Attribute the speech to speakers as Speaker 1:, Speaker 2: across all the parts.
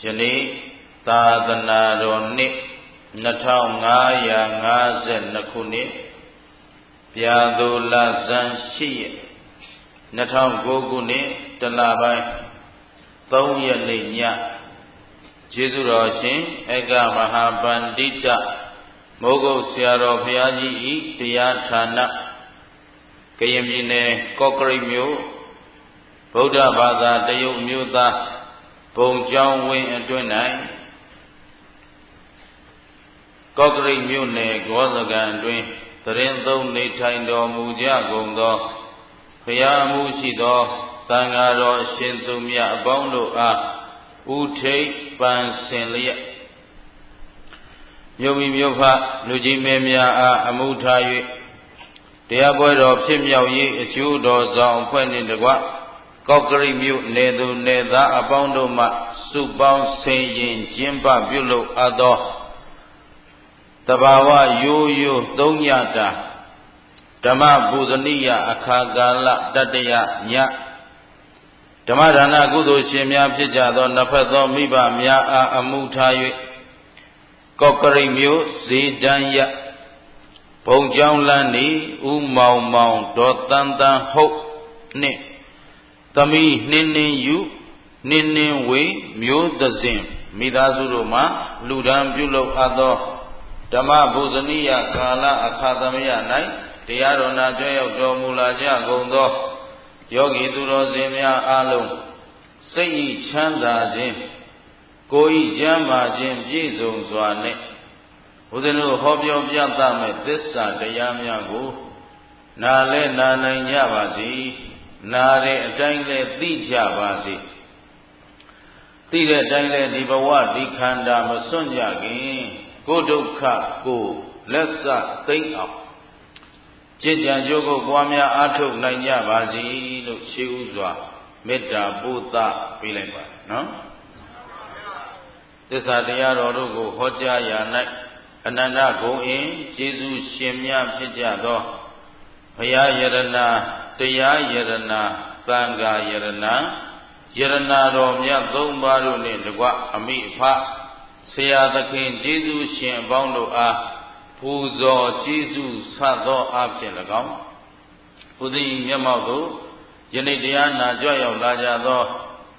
Speaker 1: ယနေ့သာသနာတော်နှစ်2552ခုနှစ်ပြာသိုလဇန်8ရက်2009ခုနှစ်တလပိုင်း3ရက်နေ့ညကျေးဇူးတော်ရှင်ဧကမဟာပန္တိတမိုးကုတ်ဆရာတော်ဘုရားကြီးဤတရားဌာနကရင်ပြည်နယ်ကော့ကရိတ်မြို့ဗုဒ္ဓဘာသာတရုတ်မြို့သားဘုံကျောင်းဝင်းအတွင်း၌ကော့ကရိတ်မြို့နယ်ဂောဇကံအတွင်းသရင်သုံးနေထိုင်တော်မူကြကုန်သောဘုရားမှုရှိသောသံဃာတော်အရှင်သူမြတ်အပေါင်းတို့အားဥထိပ်ပန်ဆင်လျက်မြို့မိမြို့ဖလူကြီးမင်းများအားအမှုထား၍တရားပွဲတော်ဖြစ်မြောက်ရေးအကျိုးတော်ဆောင်အဖွဲ့နှင့်တကွကော့ကရိတ်မြို့နယ်သူနယ်သားအပေါင်းတို့မှစုပေါင်းဆင်ရင်ကျင်းပပြုလုပ်အပ်သောတဘာဝရိုးရိုးသုံးညတာဓမ္မပူဇနိယအခါကာလတတ္တယညဓမ္မဒါနကုသိုလ်ရှင်များဖြစ်ကြသောနှစ်ဖက်သောမိဘများအားအမှုထား၍ကော့ကရိတ်မြို့ဇေတန်းရဘုံကျောင်းလန်းနေဥမောင်မောင်ဒေါ်တန်တန်ဟုတ်နှင့်သမီးနှင်းနှင်းယူနှင်းနှင်းဝေမျိုးသစဉ်မိသားစုတို့မှလူဒန်းပြုလုပ်အပ်သောဓမ္မပူဇနိယကာလအခါသမယ၌တရားတော်နာကြွရောက်တော်မူလာကြကုန်သောယောဂီသူတော်စင်များအားလုံးစိတ်ဤချမ်းသာခြင်းကိုယ်ဤကျမ်းမာခြင်းပြည့်စုံစွာနှင့်ဘုရားတို့ဟောပြောပြသမဲ့သစ္စာတရားများကိုနာလဲနာနိုင်ကြပါစေနာတဲ့အတိုင်းလဲသိကြပါစေသိတဲ့အတိုင်းလဲဒီဘဝဒီခန္ဓာမစွန့်ကြခင်ကိုယ်ဒုက္ခကိုလက်စသိမ့်အောင်ကျင့်ကြံကြိုးကိုပွားများအားထုတ်နိုင်ကြပါစေလို့ရှေးဥစွာမေတ္တာပို့သပေးလိုက်ပါနော်သစ္စာတရားတော်တို့ကိုဟောကြားရာ၌အနန္တဂုဏ်အင်းကျေးဇူးရှင်များဖြစ်ကြသောဘုရားယရဏတရားယရဏသံဃာယရဏယရဏတော်မြတ်သုံးပါးတို့နှင့်တကွအမိအဖဆရာသခင်ကျေးဇူးရှင်အပေါင်းတို့အားပူဇော်ကျေးဇူးဆပ်သောအဖြစ်၎င်းဘုဒ္ဓ၏မျက်မှောက်သို့ယနေ့တရားနာကြွရောက်လာကြသော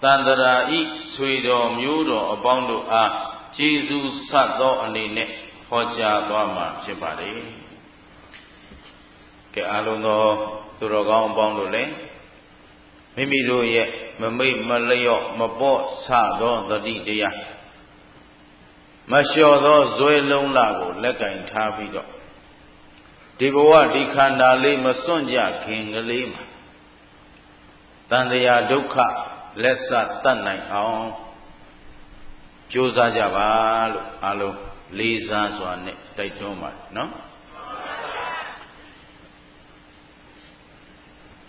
Speaker 1: တန်တရာဤဆွေတော်မျိုးတော်အပေါင်းတို့အားကျေးဇူးဆပ်သောအနေနဲ့ဟောကြားသွားမှာဖြစ်ပါလေကဲအားလုံးသောသူတော်ကောင်းအပေါင်းတို့လည်းမိမိတို့ရဲ့မမိတ်မလျော့မပေါ့ဆသောသတိတရားမလျှော်သောဇွဲလုံးလာကိုလက်ကင်ထားပြီးတော့ဒီဘဝဒီခန္ဓာလေးမစွန့်ကြခင်ကလေးမှာတန်တရားဒုက္ခလက်စတတ်နိုင်အောင်ကြိုးစားကြပါလို့အားလုံးလေးစားစွာနဲ့တိုက်တွန်းပါတယ်နော်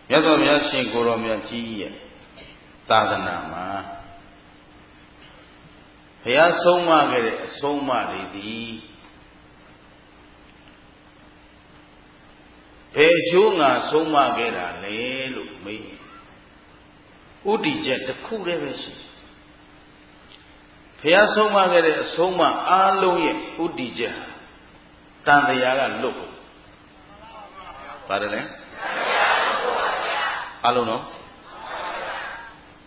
Speaker 1: မြတ်စွာဘုရားရှင်ကိုယ်တော်မြတ်ကြီးရဲ့သာသနာမှာဘုရားဆုံးမခဲ့တဲ့အဆုံးအမတွေသည်ဘယ်အကျိုးငါဆုံးမခဲ့တာလဲလို့မေးဥတည်ချက်တစ်ခုတည်းပဲရှိဘုရားဆုံးမခဲ့တဲ့အဆုံးအမအားလုံးရဲ့ဥတည်ချက်တန်တရားကလွတ်ဖို့ပါတယ်လေအားလုံးနော်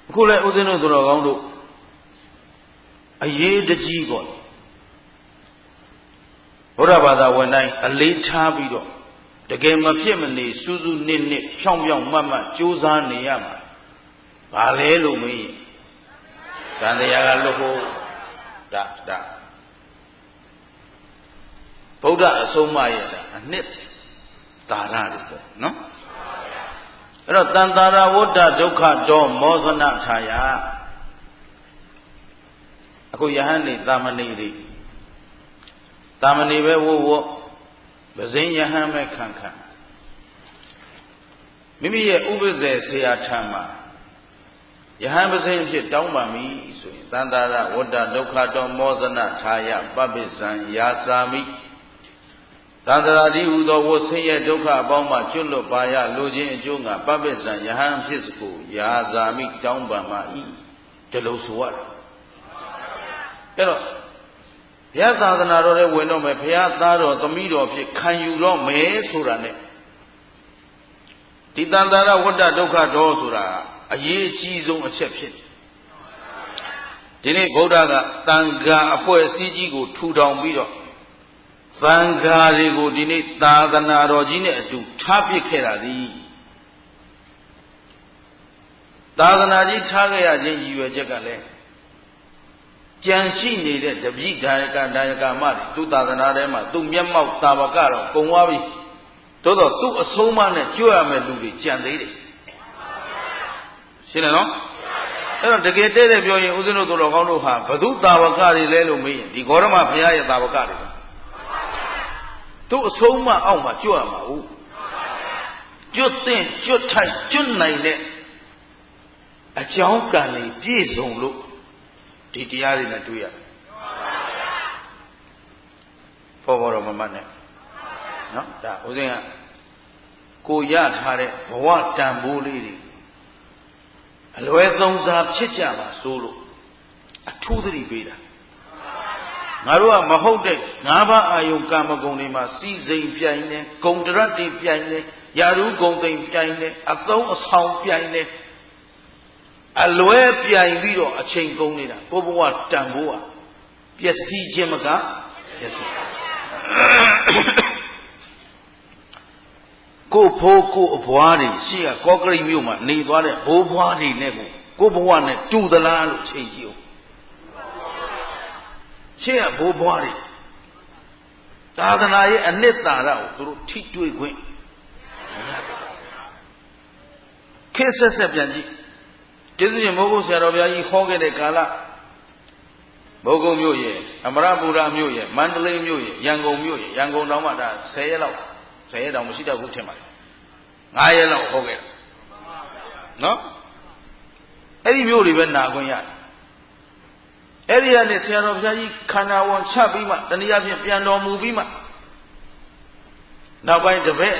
Speaker 1: အခုလဲဦးဇင်းတို့သူတော်ကောင်းတို့အရေးတကြီးပေါ့ဘုရားဘာသာဝင်တိုင်းအလေးထားပြီးတော့တကယ်မဖြစ်မနေစူးစူးနစ်နစ်ဖြောင်းဖြောင်းမတ်မတ်ကြိုးစားနေရမှာဘာလဲလို့မေးရင်သံတရားကလွတ်ဖို့ဒါဗုဒ္ဓအဆုံးအမရဲ့အနှစ်သာရတွေပေါ့နော်အဲ့တော့တန်တာရဝတ္တဒုက္ခတောမောဇနထာယအခုယဟန်နေတာမဏိတွေတာမဏိပဲဝဝပဇင်းယဟန်ပဲခံမိမိရဲ့ဥပ္ပဇေဆရာထံမှာယဟန်ပဇင်းဖြစ်တောင်းပါမည်ဆိုရင်တန်တာရဝတ္တဒုက္ခတောမောဇနထာယပပ္ပဇံယာစာမိတန်တရာတိဟူသောဝဆင်းရဲဒုက္ခအပေါင်းမှကျွတ်လွတ်ပါရလိုခြင်းအကျိုးငါပပ္ပဇံယဟန်ဖြစ်စကိုယာစာမိတောင်းပန်ပါ၏ဒီလိုဆိုရ အဲ့တော့ဘုရားသာသနာတော်ရဲ့ဝင်တော့မယ်ဘုရားသားတော်သမီးတော်ဖြစ်ခံယူတော့မယ်ဆိုတာ ਨੇ ဒီတန်တာရဝတ္တဒုက္ခတော်ဆိုတာအရေးအကြီးဆုံးအချက်ဖြစ်ဒီနေ့ဗုဒ္ဓကသံဃာအဖွဲ့အစည်းကြီးကိုထူထောင်ပြီးတော့သံဃာတွေကိုဒီနေ့သာသနာတော်ကြီးနဲ့အတူထားပစ်ခဲ့တာသည်သာသနာကြီးထားခဲ့ရခြင်းရည်ရွယ်ချက်ကလည်းကြံရှိနေတဲ့တပိဒါယကဒါယကမတွေသူသာသနာထဲမှာသူမျက်မှောက်သာဝကတော့ကုံသွားပြီသို့တော့သူ့အဆုံးအမနဲ့ကြွရမယ်လူတွေကြံသေးတယ်ရှင်းတယ်နော်အဲ့တော့တကယ်တည်းတည်းပြောရင်ဦးဇင်းတို့တော်ကောင်းတို့ဟာဘု து သာဝကတွေလဲလို့မေးရင်ဒီဂေါရမဘုရားရဲ့သာဝကတွေသူ့အဆုံးအမအောက်မှာကြွရမှာဟုတ်ကျွတ်တဲ့ကျွတ်ထိုက်ကျွတ်နိုင်တဲ့အကြောင်းကံတွေပြည့်စုံလို့ဒီတရားတွေနဲ့တွေ့ရတယ်ဘောဘောတော်မမနဲ့နော်ဒါဦးဇင်းကကိုရထားတဲ့ဘဝတန်ဖိုးလေးတွေအလွယ်သုံးစားဖြစ်ကြပါဆိုလို့အထူးသတိပေးတာငါတို့ကမဟုတ်တဲ့၅ပါးအာယုံကာမဂုဏ်တွေမှာစီစိမ်ပြိုင်နေဂုံတရတ်တွေပြိုင်နေယာရုဂုံသိမ်ပြိုင်နေအသုံးအဆောင်ပြိုင်နေအလွဲပြိုင်ပြီးတော့အချိန်ကုန်နေတာဘဝတန်ဖိုးอ่ะပျက်စီးခြင်းမကပျက်စီးကိုဖိုးကိုအဘွားတွေရှိကကောကရိတ်မြို့မှာနေသွားတဲ့ဘိုးဘွားတွေနဲ့ကိုဘဝနဲ့တူသလားလို့ချိန်ကြည့်အောင်ရှိကဘိုးဘွားတွေသာသနာရဲ့အနှစ်သာရကိုသူတို့ထိတွေ့ခွင့်ခေတ်ဆက်ပြန်ကြည့်ကျေးဇူးရှင်မိုးကုတ်ဆရာတော်ဘုရားကြီးဟောခဲ့တဲ့ကာလမိုးကုတ်မြို့ရဲ့အမရပူရမြို့ရဲ့မန္တလေးမြို့ရဲ့ရန်ကုန်မြို့ရဲ့ရန်ကုန်တောင်မှဒါ10ရက်လောက်10ရက်တောင်မရှိတော့ဘူးထင်ပါတယ်9ရက်လောက်ဟောခဲ့တာနော်အဲ့ဒီမြို့တွေပဲနာခွင့်ရတယ်အဲ့ဒီကနေဆရာတော်ဘုရားကြီးခန္ဓာဝန်ချပြီးမှတနည်းအားဖြင့်ပြန်တော်မူပြီးမှနောက်ပိုင်းတပည့်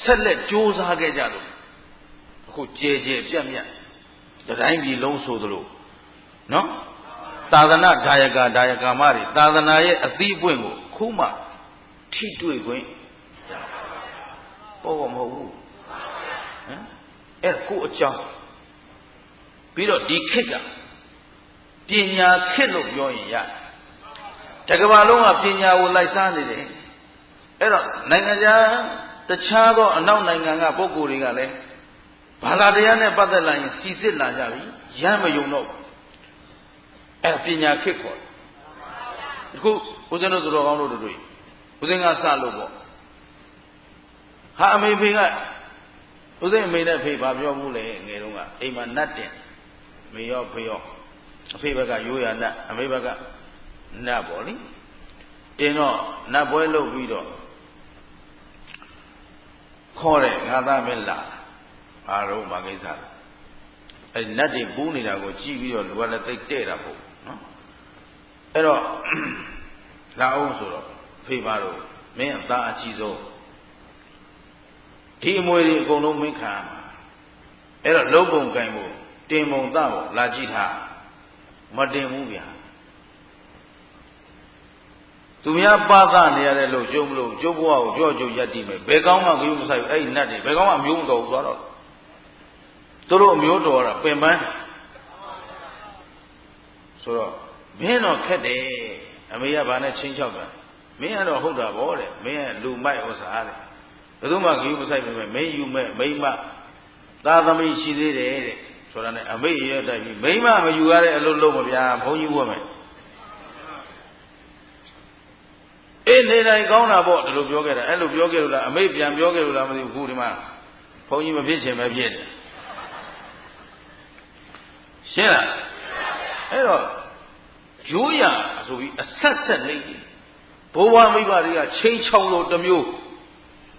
Speaker 1: ဆက်လက်ကြိုးစားခဲ့ကြလို့အခုကြဲပြတ်တိုင်းပြည်လုံးဆိုသလိုနော်သာသနာဒါယကမတွေသာသနာရဲ့အသီးအပွင့်ကိုခုမှထိတွေ့ခွင့်ပေါ့မဟုတ်ဘူးဟမ်အဲ့ကိုအကြောင်းပြီးတော့ဒီခေတ်ကပညာခေတ်လို့ပြောရင်ရတကဘာလုံးကပညာကိုလိုက်စားနေတယ်အဲ့တော့နိုင်ငံခြားတခြားသောအနောက်နိုင်ငံကပုဂ္ဂိုလ်တွေကလည်းဘာသာတရားနဲ့ပတ်သက်လာရင်စီစစ်လာကြပြီရမ်းမယုံတော့အဲ့ပညာခေတ်ခေါ်တယ်အခုဦးဇင်းတို့သူတော်ကောင်းတို့တွေ့ဦးဇင်းကစလို့ပေါ့ဟာအမေဖေကဦးဇင်းအမေနဲ့ဖေဘာပြောဘူးလဲငယ်တုန်းကအိမ်မှာနတ်တင်မေရောဖေရောအဖေဘက်ကရိုးရနတ်အမေဘက်ကနတ်ပေါ့လေတင်တော့နတ်ပွဲလုပ်ပြီးတော့ခေါ်တယ်ငါသားမင်းလာအားလုံးမကိစ္စလားအဲ့နတ်တွေပူးနေတာကိုကြည့်ပြီးတော့လူကလည်းသိတဲ့တာပေါ့နော်အဲ့တော့လာအောင်ဆိုတော့ဖေပါတော့မင်းအသားအကြီးဆုံးဒီအမွေတွေအကုန်လုံးမင်းခံအဲ့တော့လုံးပုံကင်ဖို့တင်ပုံသဖို့လာကြည့်ထားမတင်ဘူးဗျာသူများပါသနေရတဲ့လို့ကျုပ်မလို့ကျုပ်ဘဝကိုကြော့ကျုပ်ရက်တည်မယ်ဘယ်ကောင်းမှဂရုမစိုက်ဘူးအဲ့ဒီနတ်တွေဘယ်ကောင်းမှမျိုးမတော်ဘူးသွားတော့သူတို့အမျိုးတော်တာပင်ပန်းဆိုတော့မင်းတော့ခက်တယ်အမေကဘာနဲ့ချင်းချောက်တာမင်းကတော့ဟုတ်တာဗောတဲ့မင်းကလူမိုက်ဥစ္စာတဲ့ဘယ်သူမှဂရုမစိုက်ဘူးမင်းယူမဲ့မိမသာသမီရှိသေးတယ်တဲ့ဆိုတာနဲ့အမေရတိုက်ပြီးမိမမယူရတဲ့အလုပ်လုပ်မပြားဘုန်းကြီးဝတ်မယ်အေးနေတိုင်းကောင်းတာပေါ့ဒီလိုပြောခဲ့တာအဲ့လိုပြောခဲ့လို့လားအမေပြန်ပြောခဲ့လို့လားမသိဘူးခုဒီမှာဘုန်းကြီးမဖြစ်ချင်ပဲဖြစ်တယ်ရှင်းလားအဲ့တော့ရိုးရဆိုပြီးအဆက်နေဘိုးဘွားမိဘတွေကချိန်ချောင်းလို့တစ်မျိုး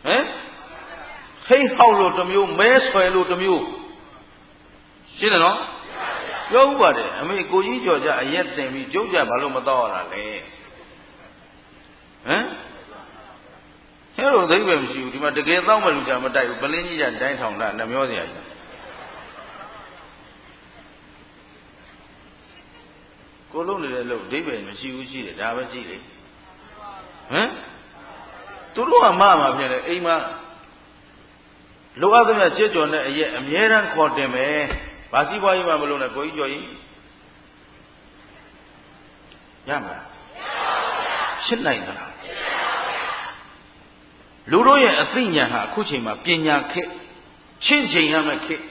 Speaker 1: ဟမ်ဟိတ်ဟောက်လို့တစ်မျိုးမဲဆွဲလို့တစ်မျိုးရှင်းတယ်နော်ပြောဥပါတယ်အမေကိုကြီးကျော်ကြအရက်တင်ပြီးကျုပ်ကြဘာလို့မတော့ရတာလဲဟမ်ဟဲ့လို့သိပဲမရှိဘူးဒီမှာတကယ်တော့မလို့ကြမတိုက်ဘူးပလင်းကြီးကြတိုင်းထောင်တာနှမျောစရာကြီး ကိုလုံးနေတဲ့လို့ဒိဗေမရှိဘူးရှိတယ်ဒါပဲရှိတယ်ဟမ်သူတို့ကမှာဖြစ်တယ်အိမ်မှာလိုအပ်သမျှကြွကြော်နဲ့အရက်အမြဲတမ်းခေါ်တင်မယ်ဘာစီးပွားရေးမှမလုပ်နဲ့ကိုကြီးကျော်ကြီးရမလားဖြစ်နိုင်သလားလူတို့ရဲ့အသိဉာဏ်ဟာအခုချိန်မှာပညာခေတ်ချင်းချိန်ရမယ်ခေတ်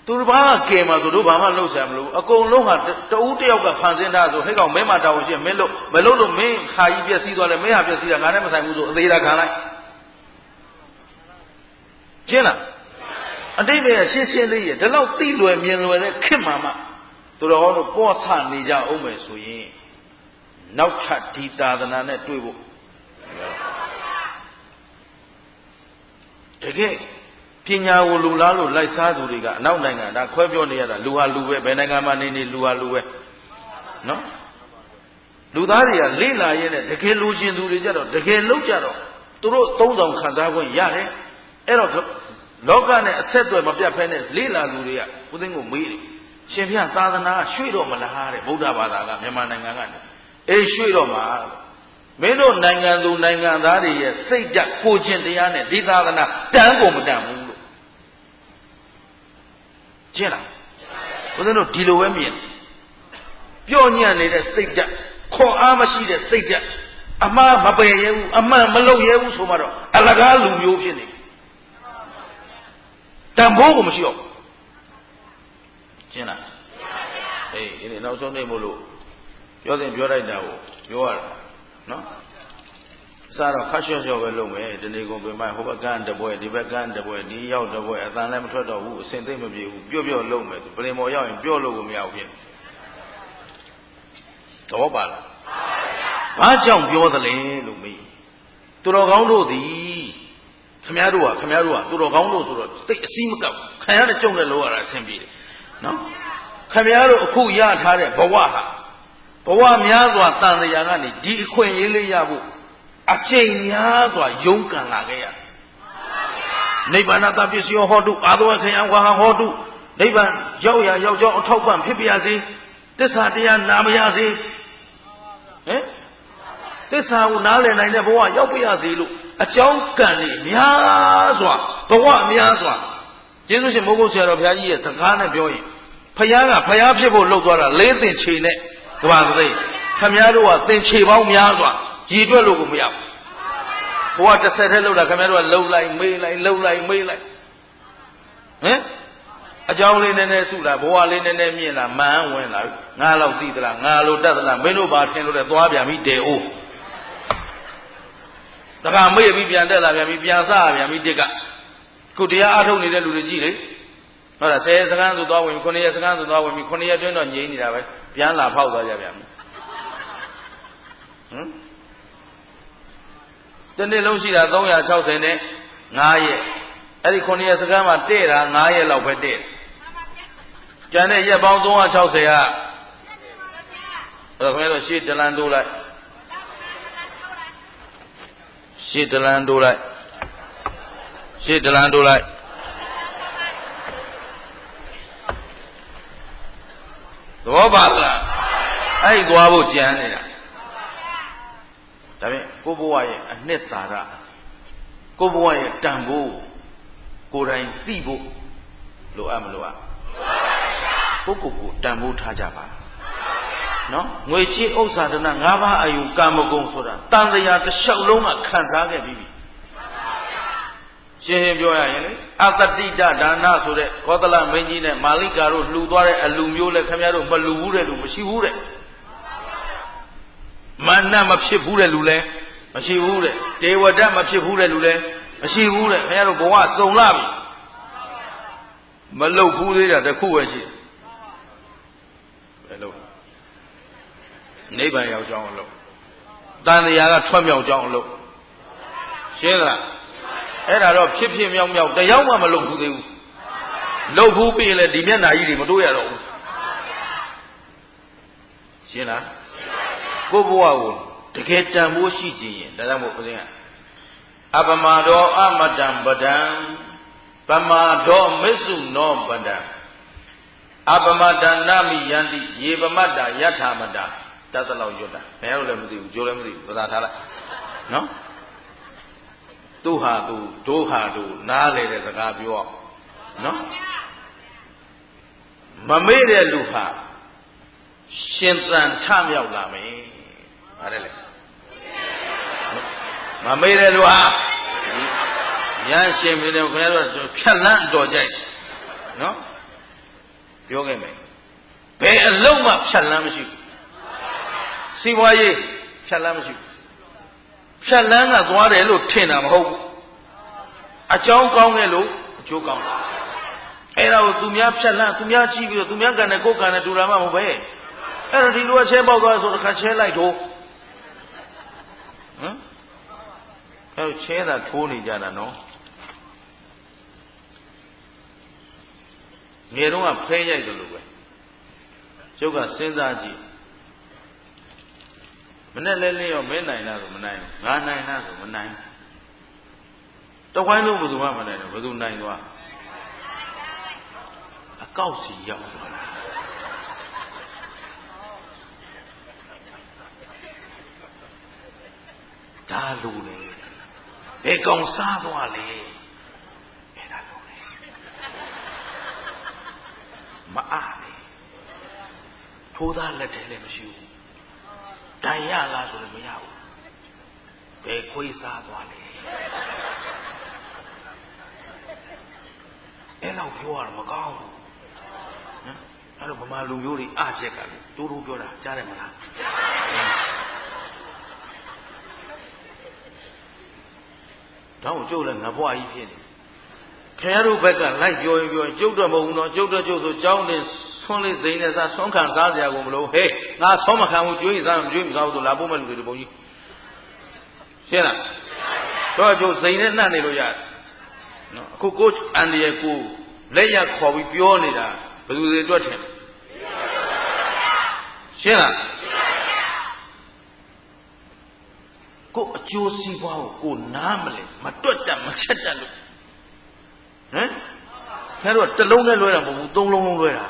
Speaker 1: သူတို့ဘာကဲမှာသူတို့ဘာမှလုပ်ဆရာမလို့အကုန်လုံးဟာတဦးတယောက်ကဖန်ဆင်းထားဆိုဟဲ့ကောင်မင်းမတောင်းရှင်းမင်းလို့မလုပ်လို့မင်းခါကြီးပြက်စီးသွားလဲမင်းဟာပြက်စီးတာငါနဲ့မဆိုင်ဘူးဆိုအသေးတာခံလိုက်ရှင်းလားအတိတ်ပဲရှင်းရှင်းလေးရဒီလောက်သိလွယ်မြင်လွယ်တဲ့ခေတ်မှာမှသူတော်ကောင်းတို့ပေါ်ဆနေကြအောင်မယ်ဆိုရင်နောက်ထပ်ဒီသာသနာနဲ့တွေ့ဖို့တကယ်ပညာကိုလူလားလို့လိုက်စားသူတွေကအနောက်နိုင်ငံဒါခွဲပြောနေရတာလူဟာလူပဲဘယ်နိုင်ငံမှာနေလူဟာလူပဲနော်လူသားတွေကလေ့လာရတဲ့တကယ်လူချင်းသူတွေကြတော့တကယ်လုံးကြတော့သူတို့သုံးဆောင်ခံစားခွင့်ရတယ်အဲ့တော့လောကနဲ့အဆက်အသွယ်မပြတ်ဖဲနဲ့လေ့လာလူတွေကဦးသိန်းကိုမေးတယ်ရှင်ပြသာသနာရွှေ့တော့မလားတဲ့ဗုဒ္ဓဘာသာကမြန်မာနိုင်ငံကနေအေးရွှေ့တော့မှာမင်းတို့နိုင်ငံသူနိုင်ငံသားတွေရဲ့စိတ်ဓာတ်ကိုချင်းတရားနဲ့ဒီသာသနာတန်းကုန်မတန်ဘူးလို့ကျင်းလားဦးဇင်းတို့ဒီလိုပဲမြင်ပြော့ညံ့နေတဲ့စိတ်ဓာတ်ခွန်အားမရှိတဲ့စိတ်ဓာတ်အမှားမပယ်ရဲဘူးအမှန်မလုပ်ရဲဘူးဆိုမှတော့အလကားလူမျိုးဖြစ်နေတန်ဖိုးကိုမရှိတော့ကျင်းလားအေးဒီနောက်ဆုံးနေမို့လို့ပြောတဲ့ပြောလိုက်တာကိုပြောရတာနော်စားတော့ခါလျှော့လျှော့ပဲလုပ်မယ်ဒီနေ့ကုန်ပြင်မဟိုဘက်ကန်းတပွဲဒီဘက်ကန်းတပွဲဒီရောက်တပွဲအတန်လည်းမထွက်တော့ဘူးအစင်သိမ့်မပြေဘူးပြော့ပြော့လုပ်မယ်ပြင်မော်ရောက်ရင်ပြော့လို့ကိုမရဘူးဖြစ်တော့ပါလားဘာကြောင့်ပြောသလဲလို့မေးသူတော်ကောင်းတို့သည်ခမည်းတော်ကသူတော်ကောင်းတို့ဆိုတော့စိတ်အစည်းမကောက်ခံရတဲ့ကြုံတဲ့လောရတာအဆင်ပြေတယ်နော်ခမည်းတော်အခုရထားတဲ့ဘဝဟာဘဝများစွာတန်တရားကနေဒီအခွင့်အရေးလေးရဖို့အချိန်များစွာယုံကန်လာခဲ့ရနိဗ္ဗာန်တပစ္စယောဟောတုအာသဝခယံဝဟဟောတုနိဗ္ဗာန်ရောက်ရရောက်ကြောင်းအထောက်ပံ့ဖြစ်ပါစေသစ္စာတရားနာမရစေဟင်သစ္စာကိုနားလည်နိုင်တဲ့ဘဝရောက်ပြရစေလို့အကြောင်းကံလေးများစွာဘဝများစွာကျေးဇူးရှင်မိုးကုတ်ဆရာတော်ဘုရားကြီးရဲ့စကားနဲ့ပြောရင်ဖယားကဖယားဖြစ်ဖို့လှုပ်သွားတာလေးသင်ချေနဲ့ကဘာသိခမည်းတော်ကသင်ချေပေါင်းများစွာရည်တွက်လို့ကိုမရဘူးဘဝတစ်ဆက်တည်းလှုပ်တာခမည်းတော်ကလှုပ်လိုက်မေးလိုက်လှုပ်လိုက်မေးလိုက်ဟင်အကြောင်းလေးနည်းနည်းစုလာဘဝလေးနည်းနည်းမြင့်လာမှန်ဝင်လာငါလောက်သိသလားငါလိုတတ်သလားမင်းတို့ဘာထင်လို့လဲသွားပြန်ပြီတဲအိုးတခါမေ့ပြီးပြန်တက်လာပြန်ပြီပြန်စားပြန်ပြီတစ်ကခုတရားအားထုတ်နေတဲ့လူတွေကြည့်လေဟုတ်လား10စက္ကန့်ဆိုသွားဝင်ပြီ9ရက်စက္ကန့်ဆိုသွားဝင်ပြီ9ရက်တွင်းတော့ငြိမ်းနေတာပဲပြန်လာဖောက်သွားကြပြန်ပြီတနေ့လုံးရှိတာ360နဲ့9ရက်အဲ့ဒီ9ရက်စက္ကန့်မှာတဲ့တာ9ရက်လောက်ပဲတဲ့ကျန်တဲ့ရက်ပေါင်း360ကအဲ့တော့ခင်ဗျားတို့ရှေ့တလန်တိုးလိုက်ရှေ့တလန်တိုးလိုက်ရှေ့တလန်တိုးလိုက်သဘောပါလားအဲ့ဒီသွားဖို့ကြံနေတာဒါဖြင့်ကိုဘဝရဲ့အနှစ်သာရကိုဘဝရဲ့တန်ဖိုးကိုယ်တိုင်သိဖို့လိုအပ်မလို့ကိုတန်ဖိုးထားကြပါနော်ငွေချေးဥစ္စာဒနာ၅ပါးအယူကာမဂုဏ်ဆိုတာတန်တရားတစ်လျှောက်လုံးကခံစားခဲ့ပြီးပြီရှင်းရှင်းပြောရရင်လေအတတိတဒါနဆိုတဲ့ကောသလမင်းကြီးနဲ့မာလိကာတို့လှူသွားတဲ့အလူမျိုးလဲခင်ဗျားတို့မလှူဘူးတဲ့လူမရှိဘူးတဲ့မာနမဖြစ်ဘူးတဲ့လူလဲမရှိဘူးတဲ့ဒေဝဒတ်မဖြစ်ဘူးတဲ့လူလဲမရှိဘူးတဲ့ခင်ဗျားတို့ဘဝစုံလာပြီမလှုပ်ဘူးသေးတာတခုပဲရှိဘယ်လိုနိဗ္ဗာန်ရောက်ကြောင်းအလုပ်တန်တရားကထွက်မြောက်ကြောင်းအလုပ်ရှင်းလားအဲ့ဒါတော့ဖြစ်ဖြစ်မြောက်မြောက်တယောက်မှမလုပ်ဘူးသေးဘူးလုပ်ဘူးပြီးရင်လည်းဒီမျက်နှာကြီးတွေမတွေ့ရတော့ဘူးရှင်းလားကိုယ့်ဘဝကိုတကယ်တန်ဖိုးရှိခြင်းရင်ဒါကြောင့်မို့ဦးဇင်းကအပမဒောအမတံပဒံပမာဒောမစ္ဆုနောပဒံ Apamata nami yanti yevamata yathamata Tasalau yuta Mero lemudi jolemudi Badatala No Tuha tu Doha tu Nale de Zagabio No Mamere luha Shintan Chamya Lame Arele Mamere luha Yan Shimino Kalan Dojay No Yoga me Pay a low up Shalamshi See why ye Shalamshi Shalana Dware look 10 of hope A John Gongelo Jokam Era Tumia Shalan Tumia Chibi Tumia Gana Gokana Durama away Era the Lua Chebogas or Kachela do I'll share that Tony Jana no Near a prayer to look. Joga Senzaji Manelli or Menina of 9, 9. The wine over the woman and over 9. A gauzy young one. Dalune. They gone Savali. Maali. Toda let him shoe. Diala to the Miao. They quisa wali. Ella, you are Magao. I don't know Malu Yuri Ajeka, Duru Gora, Jaremana. Don't Jordan, a boy, Caru Becca, like your Joda Mono, Joda Jodo, John is only saying as a song can Sadia Gomlo. Hey, now Somaka would do his own dreams out of Labuman with the boy. Shena. Tojo saying it, Naniloya. Cook and the Aku, Leia Kobi Pionida, but do they do him? Shena. Go a juicy wow, go namely, Matota, Macheta. Eh? Hello, the longer lawyer, don't long lawyer.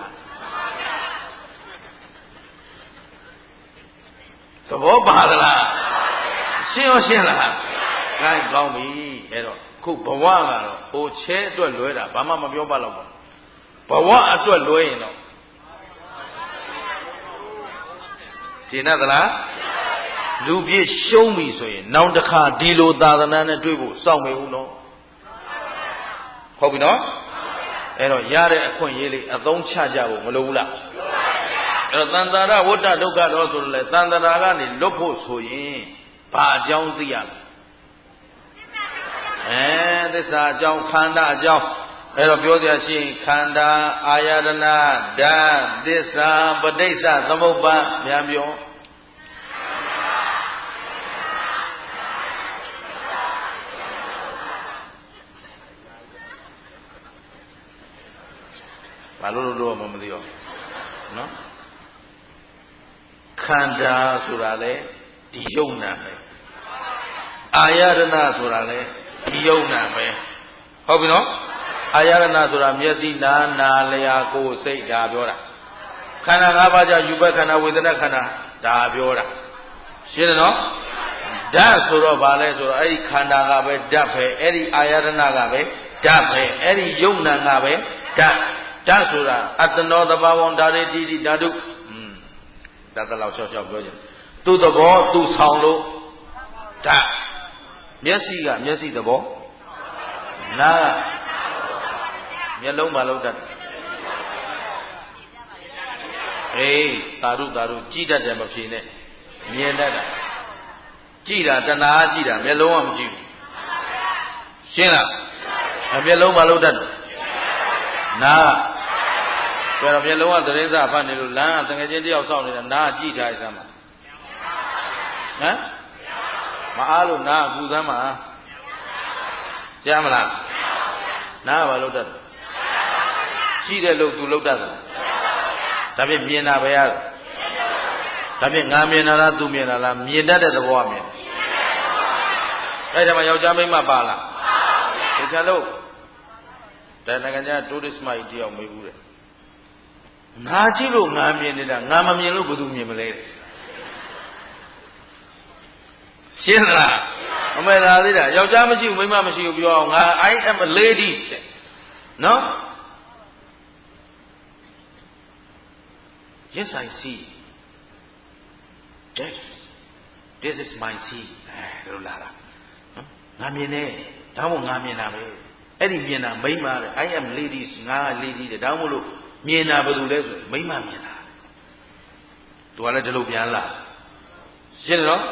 Speaker 1: So, Bobala, Shila, like Gomi, Cook Bawana, or Che to a lawyer, Bama Yobalo. Bawa to a lawyer. Tinadala, Lubi, show me so now the car, Dilo, Dadanana, Dubu, some way who know. Hope you know? Yare a coin yelly, a don't charge out Malula. Tandara, what I look at also let Tandaragani, Lopo Soyin, Pa John Dian. And this are John Kanda, John, Erobiodia Shin, Kanda, Ayadana, Dan, this, Badesa, Samoba, Yamio. Alolo Mamadio. No? Kanda Surale, Diona. Ayarana Surale, Diona. Hope you know? Ayarana Sura, Yesi, Nana, Leako, say Dabiora. Kana Navaja, Yubakana with the Kana, Dabiora. She know? Dasuro Vale, or Eri Kanda Gabe, Dape, Eri Ayarana Gabe, Dape, Eri Yona Gabe, Dape. Dasura at the north of our Dadi Dadu. That's a loud short version. To the ball, to Saulo. Da. Messi the ball. Na. Yellow Maloda. Hey, Taru, Gida de Machine. Mienda. Gida, Dana Gida, Mellow am Jim. Shena. A yellow Maloda. Na. Pero yellow at the Reza Panelu land, and the of Sound and Na Gita is Sama. Eh? Maalu Na Guzama Jamala. Now I looked at she they look to look at them. Tabi Miena Bayar Tabi Namiana to Miena, Miena the woman. I am a Yojami Mabala. It's a look. Then I can do this my dear Mabure. ငါကြည့်လို့ငါမြင်နေတာငါမမြင်လို့ဘယ်သူမြင်မလဲရှင်းလားအမေသာသေးတာယောက်ျားမရှိဘူးမိန်းမမရှိဘူးပြောအောင်ငါ I am a lady နော် Yes I see this is my see လို့လာတာနော်ငါမြင်တယ်ဒါမှမဟုတ်ငါမြင်တာပဲအဲ့ဒီမြင်တာမိန်းမတဲ့ I am ladies ငါ lady တဲ့ဒါမှမဟုတ်လို့မြင်တာဘယ်သူလဲဆိုမိန်းမမြင်တာသူကလည်းဒီလိုပြန်လာရှင်းနော်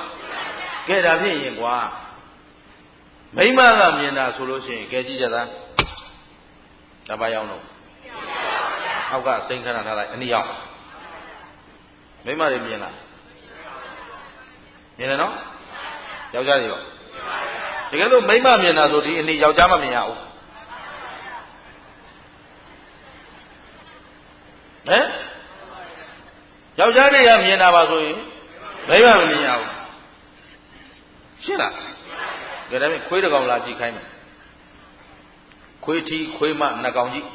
Speaker 1: ကဲဒါဖြစ်ရင်ကွာမိန်းမကမြင်တာဆိုလို့ရှိရင်ကဲကြည့်ကြသားဒါပါရောက်တော့အောက်ကစိန်ခဏထားလိုက်အနည်းရောက်မိန်းမတွေမြင်လားမြင်တယ်နော်ယောက်ျားတွေရောတကယ်လို့မိန်းမမြင်တာဆိုဒီအနည်းယောက်ျားမမြင်ရဘူးဟမ်ယောက်ျားတွေကမြင်တာပါဆိုရင်မိန်းမမမြင်ရဘူးရှင်းလားကြည့်တယ်ခွေးတစ်ကောင်လာကြည့်ခိုင်းမယ်ခွေးထီးခွေးမနှစ်ကောင်ကြည့်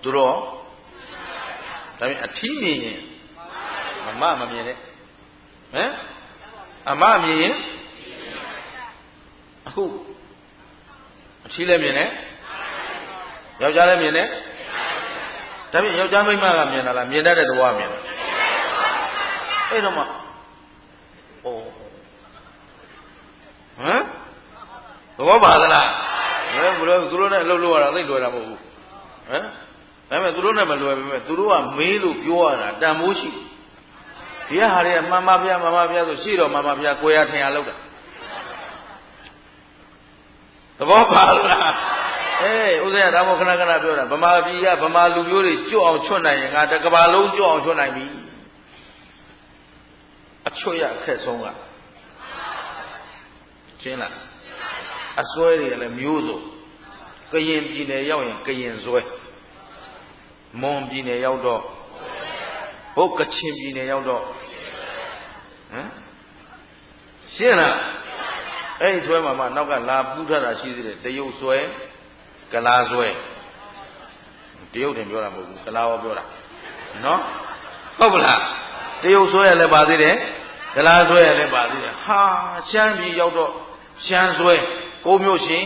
Speaker 1: သူတော့ဒါပေမဲ့အထီးမြင်ရင်မမမြင်နဲ့ဟမ်အမမြင်ရင်အခုအထီးလည်းမြင်တယ်ယောက်ျားလည်းမြင်တယ်ဒါပေမဲ့ယောက်ျားမိန်းမကမြင်တာလားမြင်တတ်တဲ့သဘောမြင်တယ်အဲ့တော့မှဩဟမ်သဘောပါသလားဘယ်လိုသူတို့နဲ့အလုပ်လုပ်ရတာသိလွယ်တာမဟုတ်ဘူးဟမ်ဒါပေမဲ့သူတို့နဲ့မလွယ်ပေမဲ့သူတို့ကမေးလို့ပြောရတာတန်ဖိုးရှိဒီဟာတွေကမှန်ပါဗျာဆိုရှိတော့မှန်ပါဗျာကိုယ်ရထင်ရလောက်တာသဘောပါလားဥစ္စာဒါမှခဏခဏပြောတာဗမာပြည်ကဗမာလူမျိုးတွေကြွအောင်ချွတ်နိုင်ရင်ငါတကဘာလုံးကြွအောင်ချွတ်နိုင်ပြီအချွတ်ရအခက်ဆုံးကရှင်းလားအစွဲတွေလည်းမျိုးစုံကရင်ပြည်နယ်ရောက်ရင်ကရင်စွဲမွန်ပြည်နယ်ရောက်တော့ဟုတ်ကချင်ပြည်နယ်ရောက်တော့ဟမ်ရှင်းလားအဲ့ဒီစွဲမှာမှနောက်ကလာပူးထတာရှိသေးတယ်တရုတ်စွဲကလားစွဲတရုတ်တင်ပြောတာမဟုတ်ဘူးကလားဟောပြောတာနော်ဟုတ်ပလားတရုတ်စွဲရလည်းပါသေးတယ်ကလားစွဲရလည်းပါသေးတယ်ဟာရှမ်းပြည်ရောက်တော့ရှမ်းစွဲကိုမျိုးရှင်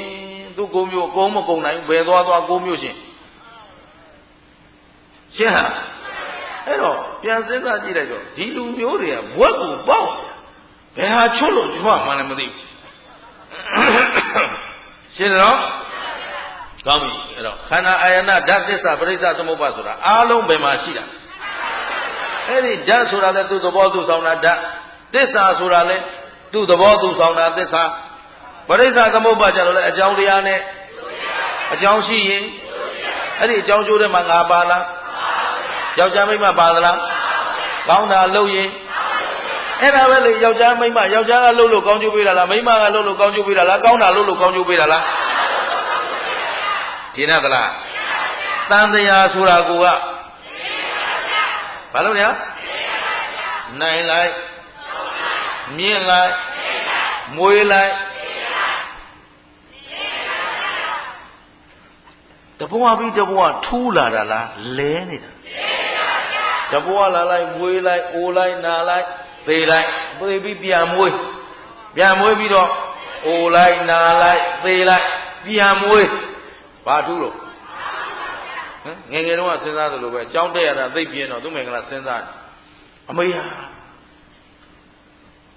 Speaker 1: သူကိုမျိုးအကုန်မကုန်နိုင်ဘယ်သွားကိုမျိုးရှင်ရှင်းဟာအဲ့တော့ပြန်စဉ်းစားကြည့်လိုက်တော့ဒီလူမျိုးတွေကဘွက်ကိုပေါက်ဘယ်ဟာချွတ်လို့ကြွမှလည်းမသိဘူးရှင်းနော်ကောင်းပြီအဲ့တော့ခန္ဓာအာယနာဓာတ်သစ္စာပရိစ္ဆသမုပ္ပါဆိုတာအားလုံးဘယ်မှာရှိတာအဲ့ဒီဓာတ်ဆိုတာလည်းသူ့သဘောသူဆောင်တာဓာတ်သစ္စာဆိုတာလည်းသူ့သဘောသူဆောင်တာသစ္စာပရိစ္ဆသမုပ္ပါကြတော့လည်းအကြောင်းတရားနဲ့အကြောင်းရှိရင်အဲ့ဒီအကြောင်းကျိုးထဲမှာငါပါလားယောက်ျားမိန်းမပါသလားကောင်းတာလုပ်ရင်အဲ့ဒါပဲလေယောက်ျားမိန်းမယောက်ျားကလုပ်လို့ကောင်းကျိုးပေးတာလားမိန်းမကလုပ်လို့ကောင်းကျိုးပေးတာလားကောင်းတာလုပ်လို့ကောင်းကျိုးပေးတာလားရှင်းရသလားတန်တရားဆိုတာကဘာလို့လဲနိုင်လိုက်မြင်လိုက်မွေးလိုက်တဘွားပြီးတဘွားထူးလာတာလားလဲနေတာတဘွားလာလိုက်မွေးလိုက်အိုးလိုက်နာလိုက်သေလိုက်သေပြီးပြန်မွေးပြီးတော့အိုးလိုက်နာလိုက်သေလိုက်ပြန်မွေးဘာထူးလို့ငယ်ငယ်တုန်းကစဉ်းစားသလိုပဲအကြောင်းတက်ရတာသိပြင်းတော့သူ့မင်္ဂလာစဉ်းစားတယ်အမေဟာ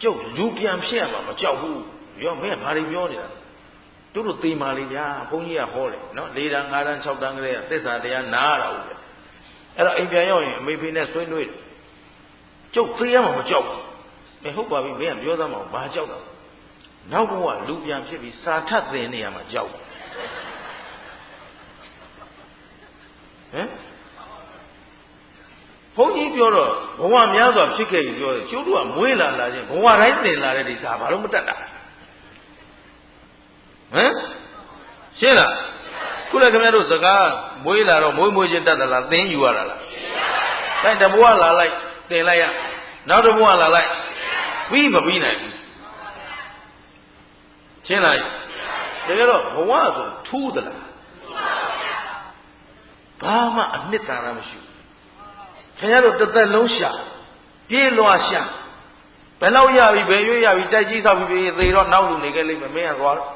Speaker 1: ကျုပ်လူပြန်ဖြစ်ရမှာမကြောက်ဘူးရောမင်းကဘာတွေပြောနေတာတို့သေမာလေးဗျာဘုန်းကြီးကဟောတယ်နော်၄တန်း၅တန်း၆တန်းကလေးကသစ္စာတရားနားရတာဟုတ်တယ်အဲ့တော့အိမ်ပြန်ရောက်ရင်အမေဖေနဲ့ဆွေးနွေးတယ်ကျုပ်သေရမှာမကြောက်ဘူးဟုတ်ပါပြီမင်းကပြောသမှာဘာကြောက်တာနောက်ဘဝလူပြန်ဖြစ်ပြီးစာထပ်သင်နေရမှာကြောက်ဟမ်ဘုန်းကြီးပြောတော့ဘဝများစွာဖြစ်ခဲ့ပြီပြောတယ်ကျုပ်တို့ကမွေးလာချင်းဘဝတိုင်းသင်လာတဲ့ဒီစာဘာလို့မတတ်တာဟမ်ရှင်းလားခုလည်းခင်ဗျားတို့စကားမွေးလာတော့မွေးချင်းတတ်သလားသင်ယူရတာလားတိုင်းတဘဝလာလိုက်သင်လိုက်ရနောက်တဘဝလာလိုက်ပြီးမပြီးနိုင်ဘူးရှင်းလားတကယ်တော့ဘဝဆိုထူးသလားဘာမှအနှစ်သာရမရှိဘူး
Speaker 2: ခင်ဗျားတို့တစ်သက်လုံးရှာပြေးလွှာရှာဘယ်လောက်ရပြီဘယ်ရွေးရပြီတိုက်ကြီးဆောက်ပြီးသေတော့နောက်လူနေခဲ့လိမ့်မယ်မင်းကသွားတော့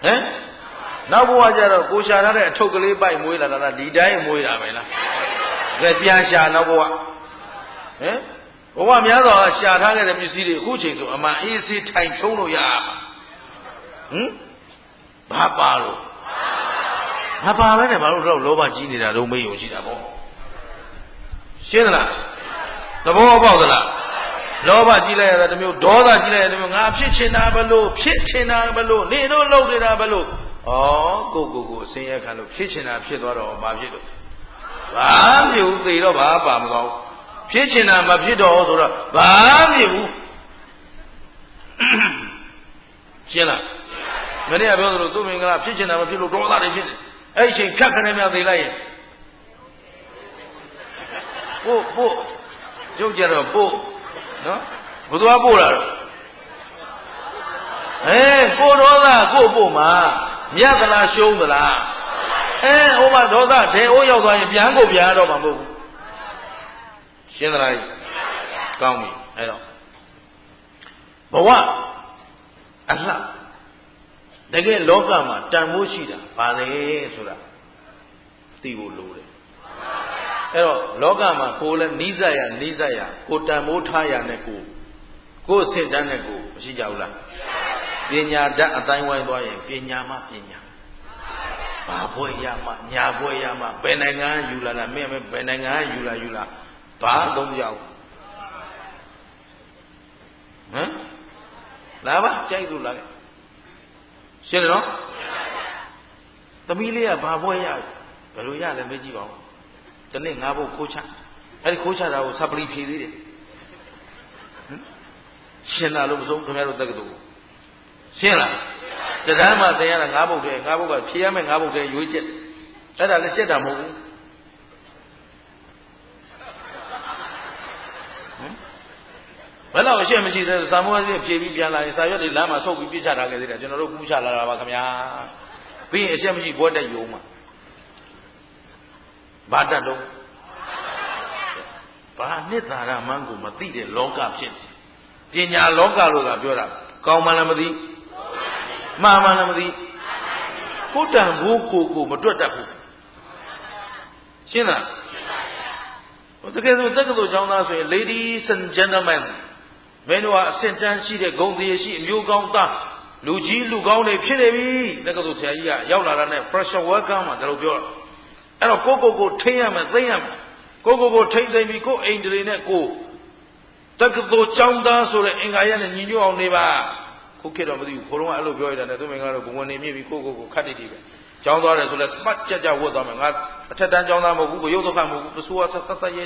Speaker 2: ဟမ်နောက်ဘဝကျတော့ကိုရှာထားတဲ့အထုပ်ကလေးပိုက်မွေးလာတာဒီတိုင်းမွေးတာပဲလားကဲပြန်ရှာနောက်ဘဝဟမ်ဘဝများစွာရှာထားခဲ့တဲ့ပစ္စည်းတွေအခုချိန်ဆိုအမှန်အေးဆေးထိုင်ထုံးလို့ရဟမ်ဘာပါလို့မပါပဲနဲ့ဘာလို့တော့လောဘကြီးနေတာတော့မေးရုံရှိတာပေါ့ရှင်းသလားသဘောပေါက်သလားလောဘကြီးလိုက်ရတာတမျိုးဒေါသကြီးလိုက်ရတာတမျိုးငါဖြစ်ချင်တာဘလို့ဖြစ်ချင်တာဘလို့နေတို့လုပ်နေတာဘလို့ဩကိုအစင်းရခံလို့ဖြစ်ချင်တာဖြစ်သွားတော့ဘာဖြစ်လို့ဘာဖြစ်ဘူးသေတော့ဘာပါမကောင်းဖြစ်ချင်တာမဖြစ်တော့ဆိုတော့ဘာဖြစ်ဘူးရှင်းလားမနေ့ကပြောသလိုသူ့မင်္ဂလာဖြစ်ချင်တာမဖြစ်လို့ဒေါသတွေဖြစ်တယ်အဲ့ဒီချိန်ဖြတ်ခနဲ့များသေလိုက်ရင်ပို့ကျုပ်ကြတော့ပို့နော်ဘုရားပို့လာတော့ကိုဒေါသကိုပို့မှာမြတ်သလားရှုံးသလားဟိုမှာဒေါသဒေအိုးရောက်သွားရင်ပြန်ကိုပြန်တော့မှာမဟုတ်ဘူးရှင်းသလားကောင်းပြီအဲ့တော့ဘဝအလှတကယ်လောကမှာတန်ဖိုးရှိတာဘာလဲဆိုတာသိဖို့လိုတယ်အဲ့တော့လောကမှာကိုယ်လည်းနီးစပ်ရကိုတန်ဖိုးထားရနဲ့ကိုယ်စစ်တမ်းနဲ့ကိုမရှိကြဘူးလားပညာတတ်အတိုင်းဝိုင်းသွားရင်ပညာမှပညာဘာဘွဲရမှညာဘွဲရမှဘယ်နိုင်ငံယူလာတာမင်းဘယ်နိုင်ငံယူလာဘာသုံးကြောက်ဟမ်လာပါကြိုက်လို့လာခဲ့ရှင်းတယ်နော်သမီးလေးကဘာဘွဲရဘယ်လိုရလဲမေးကြည့်ပါဦးတနေ့ငါ့ဘုတ်ခိုးချအဲ့ဒီခိုးချတာကိုစပလီဖြေသေးတယ်ရှင်းလာလို့မဆုံးခင်ဗျားတို့တက္ကသိုလ်ရှင်းလားတရားမှသင်ရတာငါးဘုတ်တည်းငါးဘုတ်ကဖြေရမယ်ငါးဘုတ်တည်းရွေးချက်အဲ့ဒါလည်းချက်တာမဟုတ်ဘူးဘယ်တော့အရှက်မရှိတဲ့စာမွေးလေးဖြေပြီးပြန်လာရင်စာရွက်တွေလမ်းမှာဆုပ်ပြီးပြစ်ချထားခဲ့သေးတယ်ကျွန်တော်တို့ကူးချလာတာပါခင်ဗျာပြီးရင်အရှက်မရှိဘွဲတက်ယုံမှာဘာတတ်တော့ဘာနှစ်သာရမှန်းကိုမသိတဲ့လောကဖြစ်ပညာလောကလို့သာပြောတာကောင်းမှလည်းမသိမှားမှလည်းမသိကိုတန်ဘူးကိုမတွက်တတ်ဘူးရှင်းလားတကယ်ဆိုတက္ကသိုလ်ကျောင်းသားဆိုရင် ladies and gentlemen မင်းတို့ကအဆင့်တန်းရှိတဲ့ဂုဏ်သေးရှိအမျိုးကောင်းသားလူကြီးလူကောင်းတွေဖြစ်နေပြီတက္ကသိုလ်ဆရာကြီးကရောက်လာတာနဲ့ pressure welcome မှာဒါလိုပြောတာအဲ့တော့ကိုထိမ့်ရမယ်သိမ့်ရမယ်ကိုထိမ့်သိမ့်ပြီးကိုအိမ်တွေနဲ့ကိုတက္ကသိုလ်ကျောင်းသားဆိုတဲ့အင်္ဂါရနဲ့ညီညွတ်အောင်နေပါခုခေတ်တော့မသိဘူးခိုးလုံးကအဲ့လိုပြောရတာနဲ့သူမင်္ဂလာတော့ဘုံဝင်နေမြင့်ပြီးကိုခတ်တိတိပဲကျောင်းသွားတယ်ဆိုလဲစပတ်ကြဝတ်သွားမယ်ငါအထက်တန်းကျောင်းသားမဟုတ်ဘူးကိုရုပ်ဒုက္ခမဟုတ်ဘူးပစိုးကသတ်ရ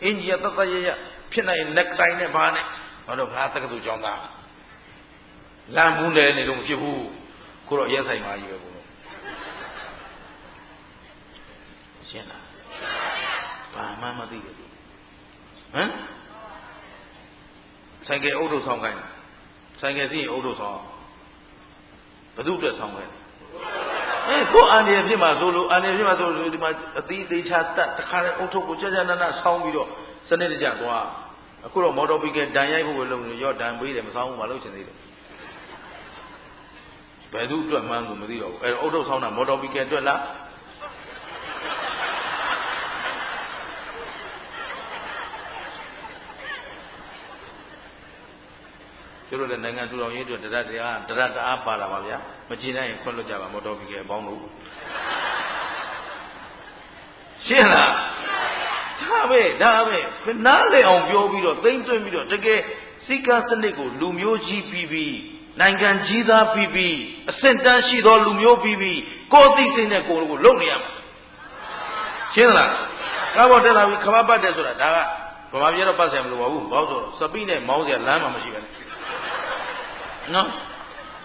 Speaker 2: အင်ကြီးကသတ်ရဖြစ်နိုင်ရင် neck tie နဲ့ဘာနဲ့ဘာလို့ငါတက္ကသိုလ်ကျောင်းသားလမ်းဘူးလဲနေလို့မဖြစ်ဘူးကိုတော့ရဲဆိုင်ပါကြီးပဲဘုံရှင်းလားဘာမှမသိဘူးဟမ်ဆိုင်ကယ်အုပ်ထုပ်ဆောင်ခိုင်းဆိုင်ကယ်စီးရင်အုပ်ထုပ်ဆောင်ဘယ်သူ့အတွက်ဆောင်ခိုင်းကိုအန်ဒီဖြစ်မှာဆိုလို့အန်ဒီဖြစ်မှာဆိုလို့ဒီမှာအသီးသေးချာတတ်တခါလေအုပ်ထုပ်ကိုကြာနာဆောင်းပြီးတော့စနစ်တကျသွားအခုတော့မော်တော်ဘီကယ်ဒဏ်ရိုက်ဖို့ပဲလုပ်နေရော့ဒဏ်ပေးတယ်မဆောင်းဘူးမလုပ်ချင်သေးတယ်ဘယ်သူ့အတွက်မှန်းကိုမသိတော့ဘူးအဲ့တော့အုပ်ထုပ်ဆောင်တာမော်တော်ဘီကယ်အတွက်လားကျိုးတို့လည်းနိုင်ငံထူထောင်ရေးအတွက်တရတအားပါလာပါဗျာမကြည့်နိုင်ရင်ခွင့်လွှတ်ကြပါမော်တော်ဘီကယ်အပေါင်းလို့ရှင်းလားဒါပဲနားလည်အောင်ပြောပြီးတော့သိမ့်သွင်းပြီးတော့တကယ်စိကစနစ်ကိုလူမျိုးကြီးပြီးနိုင်ငံကြီးသားပြီးအဆင့်တန်းရှိသောလူမျိုးပြီးကိုယ်သိစိတ်နဲ့ကိုယ်ကိုလုပ်နေရမှာရှင်းလားကားပေါ်တက်လာပြီးခမပတ်တယ်ဆိုတာဒါကဗမာပြည်တော့ပတ်ဆိုင်မလို့ပါဘူးဘာလို့ဆိုတော့စပိနဲ့မောင်းစရာလမ်းမှမရှိပဲနော်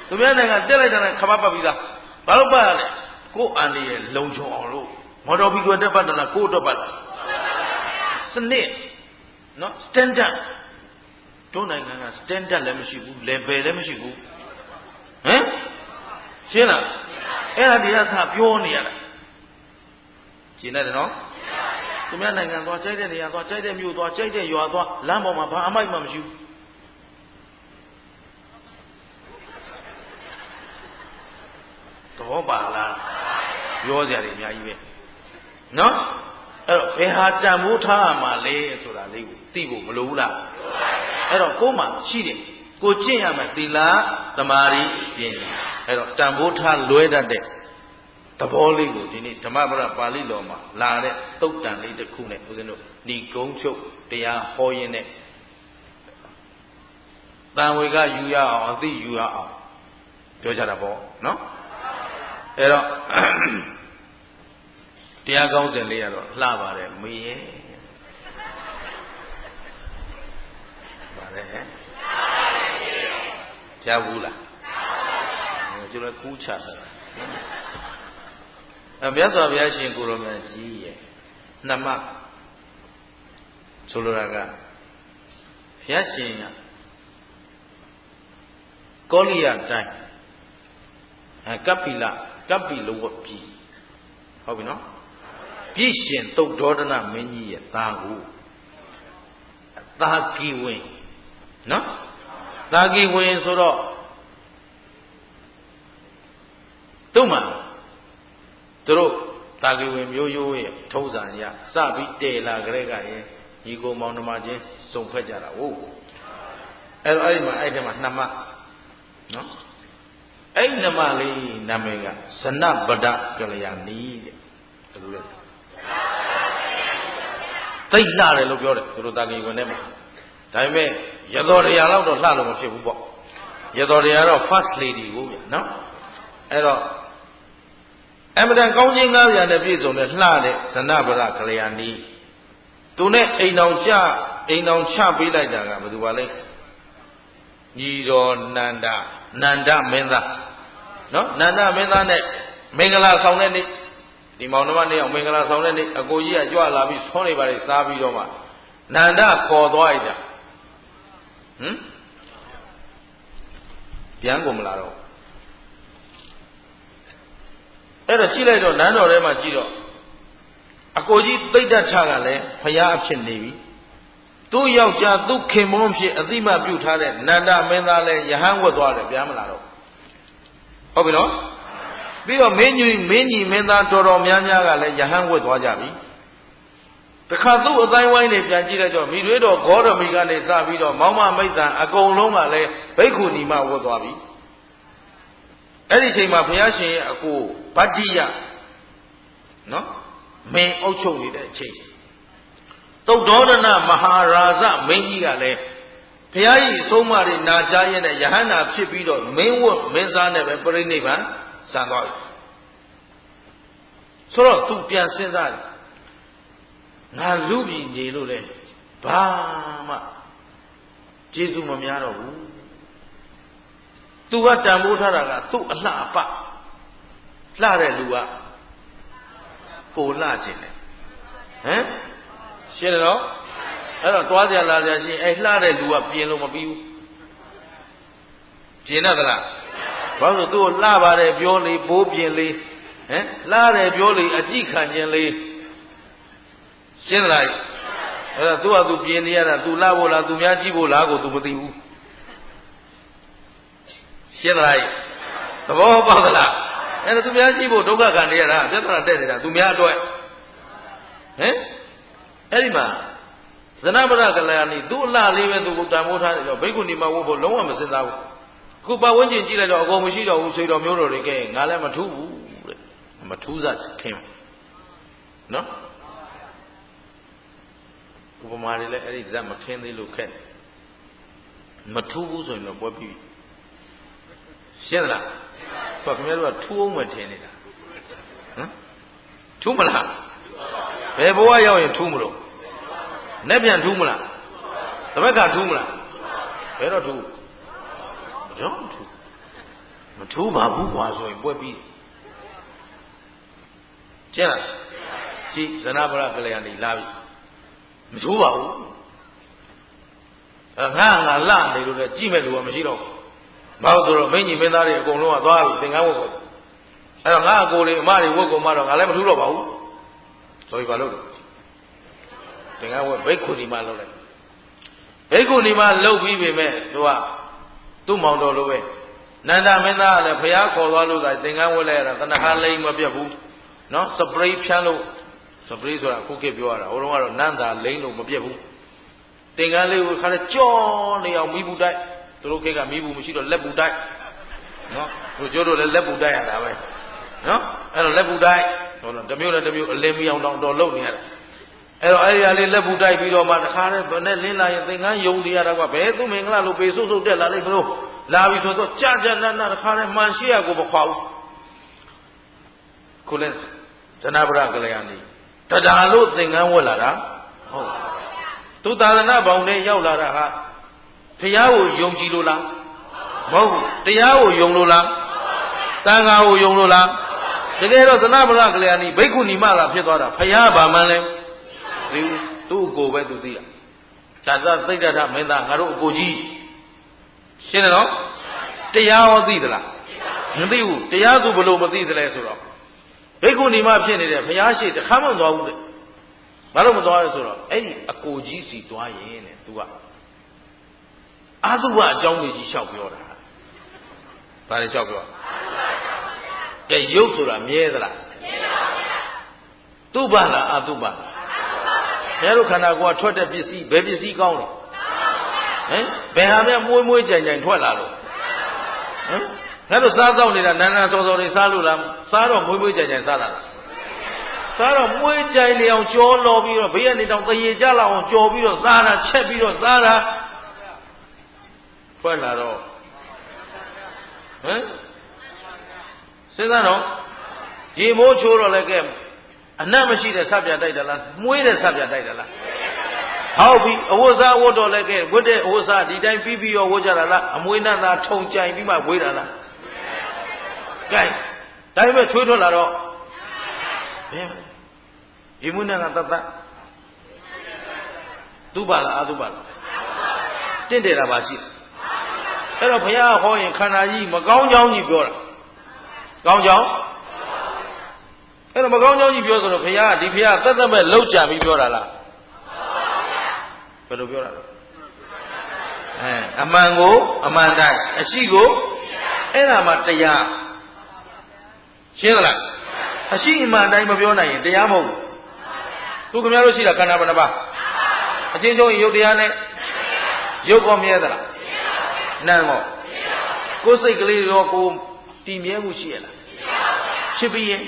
Speaker 2: သူများနိုင်ငံတက်လိုက်တာနဲ့ခမပတ်ပြီးသားဘာလို့ပတ်ရလဲကိုယ်အန်ဒီရဲ့လုံခြုံအောင်လို့မော်တော်ဘီကယ်တက်ပတ်တာကိုယ်တော့ပတ်တာစနစ်နော် standard တို့နိုင်ငံက standard လည်းမရှိဘူး level လည်းမရှိဘူးဟမ်ရှင်းလားအဲ့ဒါတရားစပြောနေရတာရှင်းတယ်နော် သူများနိုင်ငံသွားကြိုက်တဲ့နေရာသွားကြိုက်တဲ့မြို့သွားကြိုက်တဲ့ရွာသွားလမ်းပေါ်မှာဘာအမိုက်မှမရှိဘူးသဘောပါလားပြောကြတယ်အများကြီးပဲနော်အဲ့တော့ဘယ်ဟာတန်ဖိုးထားရမှာလဲဆိုတာလေးကိုသိဖို့မလိုဘူးလားအဲ့တော့ကိုယ်မှရှိတယ်ကိုကျင့်ရမယ်သီလသမာဓိပညာအဲ့တော့တန်ဖိုးထားလွဲတတ်တဲ့သဘောလေးကိုဒီနေ့ဓမ္မပဒပါဠိတော်မှာလာတဲ့သုတ်တန်လေးတစ်ခုနဲ့ဦးဇင်းတို့ဒီကုန်းချုပ်တရားဟောရင်းနဲ့တန်ဝေကယူရအောင်အသိယူရအောင်ပြောကြတာပေါ့နော်အဲ့တော့တရားကောင်းစဉ်လေးရတော့လှပါတယ်မေးရဲ့ပါတယ်ကြားဘူးလားကျွန်တော်ကူးချတာမြတ်စွာဘုရားရှင်ကိုရောမြတ်ကြီးရဲ့နှမဆိုလိုတာကဘုရားရှင်ကကောလိယတိုင်းကပ္ပိလဝတ်ပြီဟုတ်ပြီနော်ပြည့်ရှင်သုတ်ဒေါဒနမင်းကြီးရဲ့သားကိုသာကီဝင်နော်သာကီဝင်ဆိုတော့သူ့မှာသူတို့သာကီဝင်မျိုးရိုးရဲ့ထုံးစံရစပြီးတည်လာကြတဲ့ကရဲ့ညီကိုမောင်နှမချင်းစုံဖက်ကြတာဟုတ်အဲ့တော့အဲ့ဒီမှာအဲ့ဒီမှာနှမနော်အဲ့ဒီနှမလေးနာမည်ကဇနဗဒကလျာဏီတဲ့ဘယ်လိုလဲသိလှတယ်လို့ပြောတယ်သူတို့တာကီဝင်ထဲမှာဒါပေမဲ့ရတော်တရားလောက်တော့လှလို့မဖြစ်ဘူးပေါ့ရတော်တရားတော့ first lady ကိုဗျနော်အဲ့တော့အမတန်ကောင်းခြင်းကားပြတဲ့ပြည့်စုံတဲ့လှတဲ့ဇနဗဒကလျာဏီသူနဲ့အိမ်တော်ချပေးလိုက်တာကဘယ်သူပါလဲညီတော်နန္ဒမင်းသားနော်နန္ဒမင်းသားနဲ့မင်္ဂလာဆောင်တဲ့နေ့ဒီမောင်နှမနှစ်ယောက်မင်္ဂလာဆောင်တဲ့နေ့အကိုကြီးကကြွလာပြီးဆွမ်းနေပါလေစားပြီးတော့မှနန္ဒခေါ်သွားလိုက်တာပြန်ကုန်မလာတော့အဲ့တော့ကြည့်လိုက်တော့နန်းတော်ထဲမှာကြည့်တော့အကိုကြီးသိဒ္ဓထကလည်းဖျားအဖြစ်နေပြီသူ့ယောက်ျားသူ့ခင်မွန်းဖြစ်အတိမပြုထားတဲ့နန္ဒမင်းသားလည်းယဟန်ဝတ်သွားတယ်ပြန်မလာတော့ဟုတ်ပြီနော်ပြီးတော့မင်းကြီးမင်းသားတော်တော်များများကလည်းယဟန်ဝတ်သွားကြပြီတခါသူ့အတိုင်းဝိုင်းနေပြန်ကြည့်လိုက်တော့မိတွေတော်ဂေါရမီကနေစပြီးတော့မောင်မမိတ်တန်အကုန်လုံးကလည်းဘိက္ခုနီမဝတ်သွားပြီအဲ့ဒီအချိန်မှာဘုရားရှင်ရဲ့အကိုဗတ္တိယနော်မင်းအုပ်ချုပ်နေတဲ့အချိန်သုတ်ဒေါဒနမဟာရာဇမင်းကြီးကလည်းဘုရားကြီးအဆုံးအမတွေနာကြားရတဲ့ယဟန္တာဖြစ်ပြီးတော့မင်းဝတ်မင်းစားနဲ့ပဲပြိဋိဘံစံသွားပြီဆိုတော့သူပြန်စဉ်းစားတယ်ငါလူပြည်နေလို့လေဘာမှကျေးဇူးမများတော့ဘူးသူကတန်ဖိုးထားတာကသူ့အလှအပလှတဲ့လူကပိုလှခြင်းတယ်ဟမ်ရှင်းတယ်နော်အဲ့တော့တွားကြလာကြရှင်းအဲ့လှတဲ့လူကပြင်လို့မပြီးဘူးပြင်တတ်သလားဘာလို့သူ့ကိုလှပါတယ်ပြောလေဘိုးပြင်လေဟမ်လှတယ်ပြောလေအကြည့်ခံခြင်းလေရှင်းသလားအဲ့တော့သူကသူပြင်နေရတာသူလှဖို့လားသူများကြည့်ဖို့လားကိုသူမသိဘူးရှင်းသလားသဘောပေါက်သလားအဲ့တော့သူများကြည့်ဖို့ဒုက္ခခံနေရတာပြဿနာတက်နေတာသူများအတွက်ဟမ်အဲ့ဒီမှာဇနဗဒကလျာဏီသူ့အလှလေးပဲသူကိုတန်ဖိုးထားတယ်တော့ဘိက္ခုနီမဝတ်ဖို့လုံးဝမစင်စားဘူးခုပတ်ဝန်းကျင်ကြည့်လိုက်တော့အကုန်မရှိတော့ဘူးဆွေတော်မျိုးတော်တွေကဲငါလည်းမထူးဘူးတဲ့မထူးစားခင်နော်ဥပမာတွေလည်းအဲ့ဒီဇက်မခင်းသေးလို့ခက်မထူးဘူးဆိုရင်တော့ပွဲပြီးရှင်းသလားဆိုတော့ခင်ဗျားတို့ကထူးအောင်မထင်နေတာဟမ်ထူးမလားဘယ်ဘဝရောက်ရင်ထူးမလို့နဲ့ပြန်ထူးမလားတပတ်ကထူးမလားဘယ်တော့ထူးတော့မထူးပါဘူးကွာဆိုရင်ပွဲပြီးကျန်လားကြည့်ဇနဗဒကလျာဏီလာပြီမထူးပါဘူးငါလှနေလို့လည်းကြည့်မဲ့လူကမရှိတော့ဘာလို့ဆိုတော့မင်းကြီးမင်းသားတွေအကုန်လုံးကသွားပြီသင်္ကန်းဝတ်ကုန်အဲ့တော့ငါအကိုတွေအမတွေဝတ်ကုန်မှတော့ငါလည်းမထူးတော့ပါဘူးဆိုပြီးဘာလို့လဲ သင်္ကန်းဝတ်ဘိက္ခုနီမလုပ်လိုက်ဘိက္ခုနီမလုပ်ပြီးပေမဲ့သူ့မောင်တော်လိုပဲနန္ဒမင်းသားကလည်းဘုရားခေါ်သွားလို့သာသင်္ကန်းဝတ်လိုက်ရတာတဏှာလိမ့်မပြတ်ဘူးနော်စပရိတ်ဖြန်းလို့စပရိတ်ဆိုတာခုခေတ်ပြောရတာဟိုတုန်းကတော့နန္ဒလိမ့်လို့မပြတ်ဘူးသင်္ကန်းလေးကိုခါလဲကြောနေအောင်မိဘူးတိုက်သူတို့ခေတ်ကမိဘူးမရှိတော့လက်ဘူးတိုက်နော်ကိုကျိုးတို့လည်းလက်ဘူးတိုက်ရတာပဲနော်အဲ့တော့လက်ဘူးတိုက်ဟိုတော့တစ်မျိုးနဲ့တစ်မျိုးအလင်းမီအောင်တော့လုပ်နေရတာအဲ့တော့အဲ့ဒီအလေးလက်ဘူးတိုက်ပြီးတော့မှတခါတည်းဘယ်နဲ့လင်းလာရင်သင်္ကန်းယုံနေရတာကဘယ်သူမင်္ဂလာလို့ပေဆုပ်ဆုပ်တက်လာလိမ့်မလို့လာပြီဆိုတော့ကြာနာတခါတည်းမှန်ရှိရကိုမခွာဘူးခုလဲဇနဗရကလျာဏီတရားလို့သင်္ကန်းဝတ်လာတာဟုတ်သူသာသနာပေါင်းနဲ့ရောက်လာတာဟာဘုရားကိုယုံကြည်လို့လားမဟုတ်ဘူးတရားကိုယုံလို့လားသံဃာကိုယုံလို့လားတကယ်တော့သနဗရကလျာဏီဘိက္ခုနီမသာဖြစ်သွားတာဘုရားဗာမှန်လဲသူ့ကိုပဲသူသိတာသာသသိတ္တမင်းသားငါတို့အကိုကြီးရှင်းတယ်နော်တရားဟောသိသလားမသိဘူးတရားသူဘလို့မသိသလဲဆိုတော့ဘိက္ခုနီမဖြစ်နေတဲ့ဘုရားရှိတခါမှမသွားဘူးတဲ့ဘာလို့မသွားလဲဆိုတော့အဲ့ဒီအကိုကြီးစီသွားရင်တဲ့သူကအာသုဘအကြောင်းကြီးလျှောက်ပြောတာဘာလဲလျှောက်ပြောကဲရုပ်ဆိုတာမြဲသလားမြဲပါဗျာသူဘလားအာသုဘဘုရားတို့ခန္ဓာကိုယ်ကထွက်တဲ့ပစ္စည်းဘယ်ပစ္စည်းကောင်းလဲဟင်ဘယ်ဟာမြမွေးကြိုင်ထွက်လာလို့ဟင်ငါတို့စားတော့နေတာနာနာစောစောတွေစားလို့လားစားတော့မွေးကြိုင်စားတာလားစားတော့မွေးကြိုင်နေအောင်ကြောလောပြီးတော့ဘေးကနေတောင်တရေကြလောက်အောင်ကြောပြီးတော့စားတာချက်ပြီးတော့စားတာထွက်လာတော့ဟမ်စဉ်းစားတော့ရေမိုးချိုးတော့လည်းကဲအနတ်မရှိတဲ့ဆပ်ပြတိုက်တယ်လားမွေးတဲ့ဆပ်ပြတိုက်တယ်လားဟုတ်ပြီအဝတ်စားဝတ်တော့လည်းကဲဝတ်တဲ့အဝတ်စားဒီတိုင်းပြီးရောဝတ်ကြတာလားအမွေးနတ်သားထုံကြိုင်ပြီးမှဝေးတာလားကဲဒါပေမဲ့ချွေးထွက်လာတော့ဘယ်ရေမွေးနတ်ကတတ်သူပါလားအသူပါလားတင့်တယ်တာပါရှိအဲ့တော့ဘုရားဟောရင်ခန္ဓာကြီးမကောင်းကြောင်းကြီးပြောတာကောင်းကြောင်းအဲ့တော့မကောင်းကြောင်းကြီးပြောဆိုတော့ဘုရားဒီဘုရားသက်သက်မဲ့လှုပ်ကြပြီးပြောတာလားဘယ်လိုပြောတာလဲအမှန်ကိုအမှန်တိုင်းအရှိကိုအဲ့ဒါမှတရားရှင်းသလားအရှိအမှန်တိုင်းမပြောနိုင်ရင်တရားမဟုတ်ဘူးသူခင်ဗျားတို့ရှိတာခန္ဓာဘယ်နှပါးအချင်းချင်းရုပ်တရားနဲ့ရုပ်ကောမြဲသလားနာမ်ကောကိုယ်စိတ်ကလေးရောကိုတည်မြဲမှုရှိရလားဖြစ်ပြီးရင်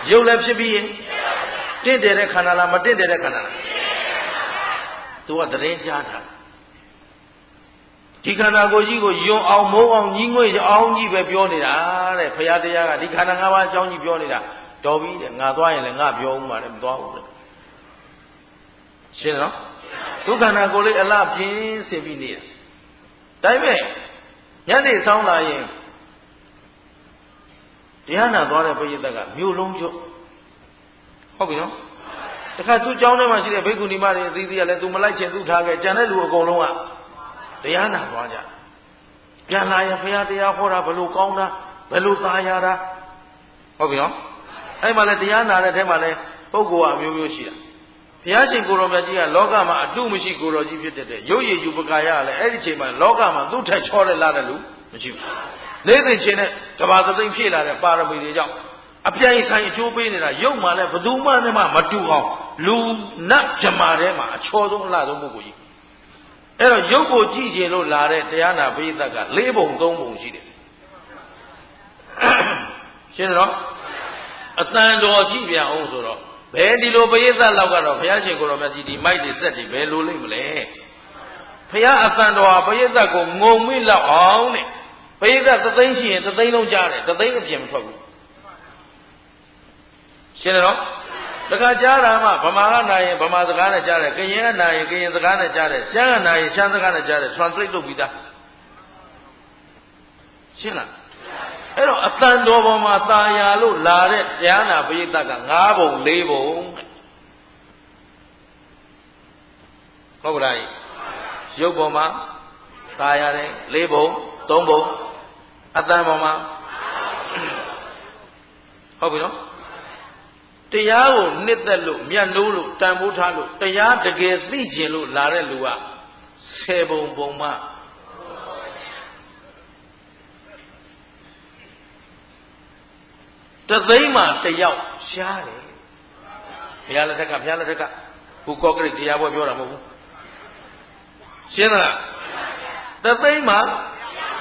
Speaker 2: ရုပ်လည်းဖြစ်ပြီးရင်တင့်တယ်တဲ့ခန္ဓာလားမတင့်တယ်တဲ့ခန္ဓာလားသူကသတင်းကြားတာဒီခန္ဓာကိုယ်ကြီးကိုယွံအောင်မိုးအောင်ညီးငွေ့အောင်ကြီးပဲပြောနေတာတဲ့ဘုရားတရားကဒီခန္ဓာ၅ပါးအကြောင်းကြီးပြောနေတာတော်ပြီတဲ့ငါသွားရင်လည်းငါပြောဦးမှာလည်းမသွားဘူးတဲ့ရှင်းနော်ဒုက္ခနာကိုယ်လေးအလှပြင်းစင်ပြီးနေတာဒါပေမဲ့ညနေဆောင်လာရင်တရားနာသွားတဲ့ဘုရားသက်ကမြို့လုံးကျွတ်ဟုတ်ပြီနော်တခါသူ့ကျောင်းထဲမှာရှိတဲ့ဘိက္ခုနီမတွေအသီးသီးကလည်းသူမလိုက်ချင်သူထားခဲ့ကြံတဲ့လူအကုန်လုံးကတရားနာသွားကြပြန်လာရင်ဘုရားတရားဟောတာဘယ်လိုကောင်းတာဘယ်လိုသာယာတာဟုတ်ပြီနော်အဲ့မှာလည်းတရားနာတဲ့ထဲမှာလည်းပုဂ္ဂိုလ်ကအမျိုးမျိုးရှိတာဘုရားရှင်ကိုယ်တော်မြတ်ကြီးကလောကမှာအတုမရှိကိုယ်တော်ကြီးဖြစ်တဲ့ရုပ်ရည်ယူပကာယကလည်းအဲ့ဒီချိန်မှာလောကမှာသူ့ထက်ချောတဲ့လာတဲ့လူမရှိဘူးလေးသိချင်းနဲ့ကဘာသိမ့်ဖြည့်လာတဲ့ပါရမီတွေကြောင့်အပြိုင်ဆိုင်အကျိုးပေးနေတာရုပ်မှလည်းဘယ်သူမှနဲ့မှမတူအောင်လူနတ်ဗြမာထဲမှာအချောဆုံးအလှဆုံးပုဂ္ဂိုလ်ကြီးအဲ့တော့ရုပ်ကိုကြည့်ခြင်းလို့လာတဲ့တရားနာပရိသတ်က၄ပုံ၃ပုံရှိတယ်ရှင်းတယ်နော်အတန်တော်ကြည့်ပြန်အောင်ဆိုတော့ဘယ်ဒီလိုပရိသတ်လောက်ကတော့ဘုရားရှင်ကိုယ်တော်မြတ်ကြီးဒီမိုက်တွေဆက်တွေဘယ်လိုလိမ့်မလဲဘုရားအတန်တော်ဟာပရိသတ်ကိုငုံမိလောက်အောင်တဲ့ပရိသတ်3သိန်းရှိရင်3သိန်းလုံးကြားတယ်3သိန်းအပြင်မထွက်ဘူးရှင်းတယ်နော်တခါကြားတာမှဗမာကနာရင်ဗမာစကားနဲ့ကြားတယ်ကရင်ကနာရင်ကရင်စကားနဲ့ကြားတယ်ရှမ်းကနာရင်ရှမ်းစကားနဲ့ကြားတယ် translate လုပ်ပြီးသားရှင်းလားအဲ့တော့အတန်တော်ပေါ်မှာตาရလို့လာတဲ့တရားနာပရိသတ်က9ပုံ4ပုံဟုတ်ပါလားရုပ်ပေါ်မှာตาရတယ်4ပုံ3ပုံအတန်ပေါ်မှာဟုတ်ပြီနော် တရားကိုနှစ်သက်လို့မြတ်နိုးလို့တန်ဖိုးထားလို့တရားတကယ်သိကျင်လို့လာတဲ့လူက10 ပုံပုံမှတသိန်းမှတယောက်ရှားတယ်ဘုရားလက်ထက်ကဘုကောကရိတ်တရားပွဲပြောတာမဟုတ်ဘူးရှင်းသလားတသိန်းမှ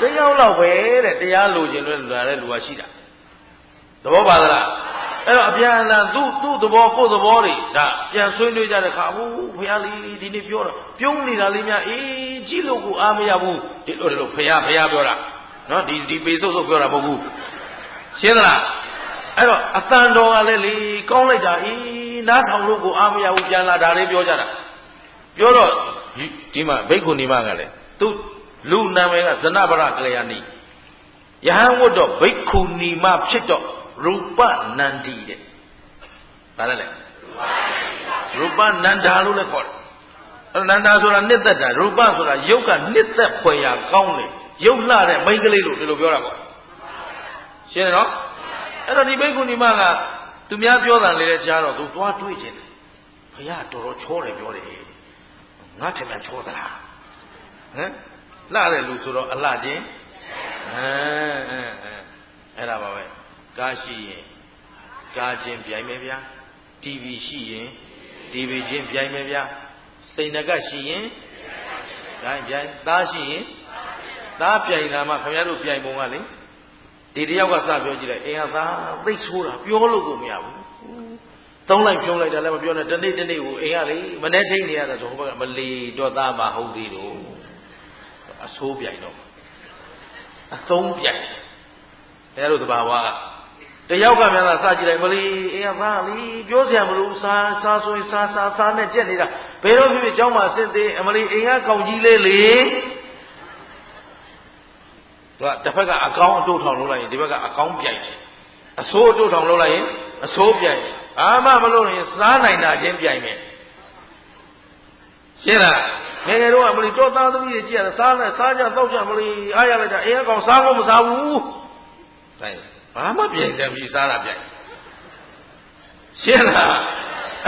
Speaker 2: တယောက်လောက်ပဲတဲ့တရားလိုချင်လို့လာတဲ့လူကရှိတာသဘောပါသလားအဲ့တော့အပြန်အလှန်သူ့သဘောကိုယ်သဘောတွေဒါပြန်ဆွေးနွေးကြတဲ့ခါဘုရားလေးဒီနေ့ပြောတော့ပြုံးနေတာလေးများကြည့်လို့ကိုအားမရဘူးဒီလိုဘုရားပြောတာနော်ဒီပေစုပ်ပြောတာမဟုတ်ဘူးရှင်းသလားအဲ့တော့အတန်တော်ကလည်းလေကောင်းလိုက်တာနားထောင်လို့ကိုအားမရဘူးပြန်လာဒါလေးပြောကြတာပြောတော့ဒီမှာဘိက္ခုနီမကလည်းသူလူနာမည်ကဇနဗရကလျာဏီယဟန်ဝတ်တော့ဘိက္ခုနီမဖြစ်တော့ရူပနန္ဒီတဲ့ဘာလဲရူပနန္ဒာလို့လည်းခေါ်တယ်အဲ့နန္ဒာဆိုတာနှစ်သက်တာရူပဆိုတာယုတ်ကနှစ်သက်ဖွယ်ရာကောင်းတယ်ယုတ်လှတဲ့မိန်းကလေးလို့ဒီလိုပြောတာပေါ့ရှင်းတယ်နော်အဲ့တော့ဒီဘိက္ခုနီမကသူများပြောတာလေးလည်းကြားတော့သူသွားတွေးခြင်းတယ်ဘုရားတော်ချောတယ်ပြောတယ်ငါထင်မှချောသလားဟမ်လှတဲ့လူဆိုတော့အလှချင်းအဲ့ဒါပါပဲကားရှိရင်ကားချင်းပြိုင်မယ်ဗျာ TV ရှိရင် TV ချင်းပြိုင်မယ်ဗျာစိန်နကရှိရင်ပြိုင်သားရှိရင်သားပြိုင်လာမှခင်ဗျားတို့ပြိုင်ပုံကလေဒီတယောက်ကစပြောကြည့်လိုက်အိမ်ကသားသိဆိုးတာပြောလို့ကိုမရဘူးသုံးလိုက်ပြုံးလိုက်တာလည်းမပြောနဲ့တနေ့ကိုအိမ်ကလေမနေ့ထိန်နေရတာဆိုဟိုဘက်ကမလီတော့သားမဟုတ်သေးတော့အဆိုးပြိုင်တော့အဆုံးပြိုင်အဲလိုတဘာဝကတယောက်ကမြန်လာစကြည့်လိုက်မလီအိမ်ကသားလီပြောစရာမလိုစားဆိုရင်စားနဲ့ကြက်နေတာဘယ်တော့ဖြစ်เจ้าမှာစစ်သေးအမလီအိမ်ကကောင်ကြီးလေးလေသူကတစ်ဖက်ကအကောင်းအတုထောင်လုပ်လိုက်ရင်ဒီဘက်ကအကောင်းပြိုင်တယ်အဆိုးအတုထောင်လုပ်လိုက်ရင်အဆိုးပြိုင်တယ်အာမမလို့ရင်စားနိုင်တာချင်းပြိုင်မယ်ရှင်းလားငယ်ငယ်တော့အမလီတော့သားသမီးတွေကြည့်ရတာစားကြတောက်ကြမလီအားရလိုက်တာအိမ်ကကောင်စားဖို့မစားဘူးတိုင်းဘာမှပြိုင်တယ်ပြီးစားတာပြိုင်ရှင်းလား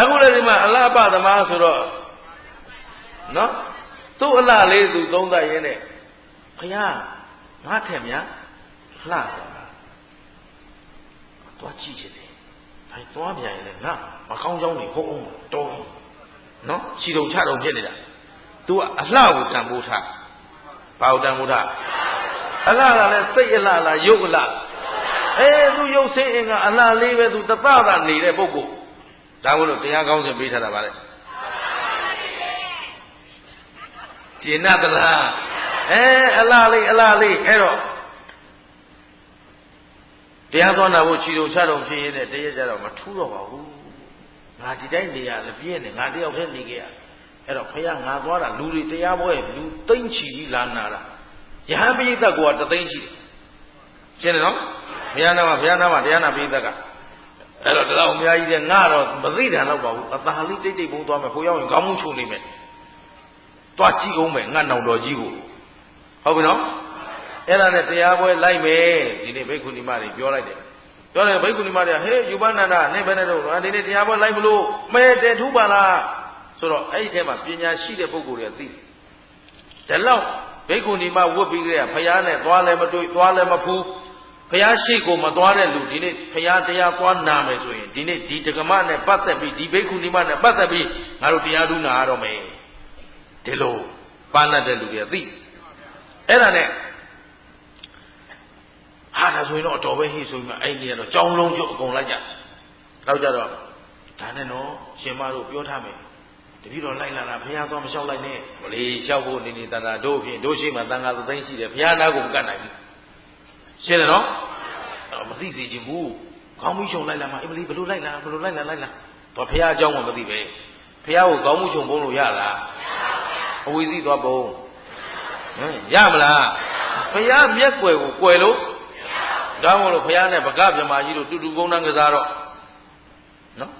Speaker 2: အခုလည်းဒီမှာအလားပသမားဆိုတော့နော်သူ့အလားလေးသူသုံးသပ်ရင်းနဲ့ဘုရားငါထက်များလှသွားတာသွားကြည့်ချင်တယ်ဒါသွားပြန်ရင်လည်းငါမကောင်းကြောင်းတွေဟုတ်အောင်တော်နော်ခြေတုံချတုံဖြစ်နေတာ तू ကအလှကိုတန်ဖိုးထားဘာကိုတန်ဖိုးထားအလှကလည်းစိတ်အလှလားရုပ်အလှသူရုပ်စိတ်အင်္ဂါအလှလေးပဲ तू တပတာနေတဲ့ပုဂ္ဂိုလ်ဒါမို့လို့တရားကောင်းစဉ်ပေးထားတာပါလေကျင်နာသလားအလှလေးအဲ့တော့တရားသွားနာဖို့ခြေတုံချတုံဖြစ်ရတဲ့တရက်ကြတော့မထူးတော့ပါဘူးငါဒီတိုင်းနေရလည်းပြည့်နေငါတယောက်တည်းနေကြရအဲ့တော့ဖခင်ငါသွားတာလူတွေတရားပွဲလူသိမ့်ချီပြီးလာနာတာယဟန်ပိဋကကိုကတသိန်းရှိတယ်ရှင်းတယ်နော်ဘုရားနာမှာတရားနာပိဋကအဲ့တော့တော့အများကြီးတဲ့ငါတော့မသိတယ်တော့ပါဘူးအသာလေးတိတ်ဘုံသွားမယ်ဟိုရောက်ရင်ခေါင်းမှုချုံနေမယ်တွားကြည့်အောင်မယ်ငါနောင်တော်ကြီးကိုဟုတ်ပြီနော်အဲ့ဒါနဲ့တရားပွဲလိုက်မယ်ဒီနေ့ဘိက္ခုနီမတွေပြောလိုက်တယ်ပြောတယ်ဘိက္ခုနီမတွေကဟေးယူပနန္ဒနင့်ဘယ်နဲ့တော့ဒီနေ့တရားပွဲလိုက်မလို့မဲတယ်ထူးပါလားဆိုတော့အဲ့ဒီထဲမှာပညာရှိတဲ့ပုဂ္ဂိုလ်တွေသိတယ်ဒါလောက်ဘိက္ခုနီမဝတ်ပြီးကြရဖယားနဲ့သွားလည်းမတွေ့သွားလည်းမဖူးဖယားရှိကိုမသွားတဲ့လူဒီနေ့ဖယားတရားသွားနာမယ်ဆိုရင်ဒီနေ့ဒီဒကမနဲ့ပတ်သက်ပြီးဒီဘိက္ခုနီမနဲ့ပတ်သက်ပြီးငါတို့တရားဓုနာရတော့မယ်ဒီလိုပါဏတ်တဲ့လူတွေသိအဲ့ဒါနဲ့ဟာဒါဆိုရင်တော့တော်ပဲဟိဆိုပြီးအဲ့ဒီကတော့ကြောင်းလုံးကျုပ်အကုန်လိုက်ကြတော့ကြတော့ဒါနဲ့တော့ရှင်မတို့ပြောထားမယ်တပည့်တော်လိုက်လာတာဘုရားသွားမလျှောက်လိုက်နဲ့ဘလေလျှောက်ဖို့နေတန်တာတို့ဖြင့်တို့ရှိမှတန်ခါသသိန်းရှိတယ်ဘုရားနာကိုမကတ်နိုင်ဘူးရှင်းတယ်နော်မသိစေချင်ဘူးခေါင်းမီးချုံလိုက်လာမှအမလီဘလို့လိုက်လာတော့ဘုရားအကြောင်းမှမသိပဲဘုရားကိုခေါင်းမီးချုံပုံလို့ရလားအဝီစီသွားပုံရမလားဘုရားမျက်ွယ်ကိုကွယ်လို့ဒါမို့လို့ဘုရားနဲ့ဗကဗြဟ္မာကြီးတို့တူတူကုန်းတန်းကစားတော့နော်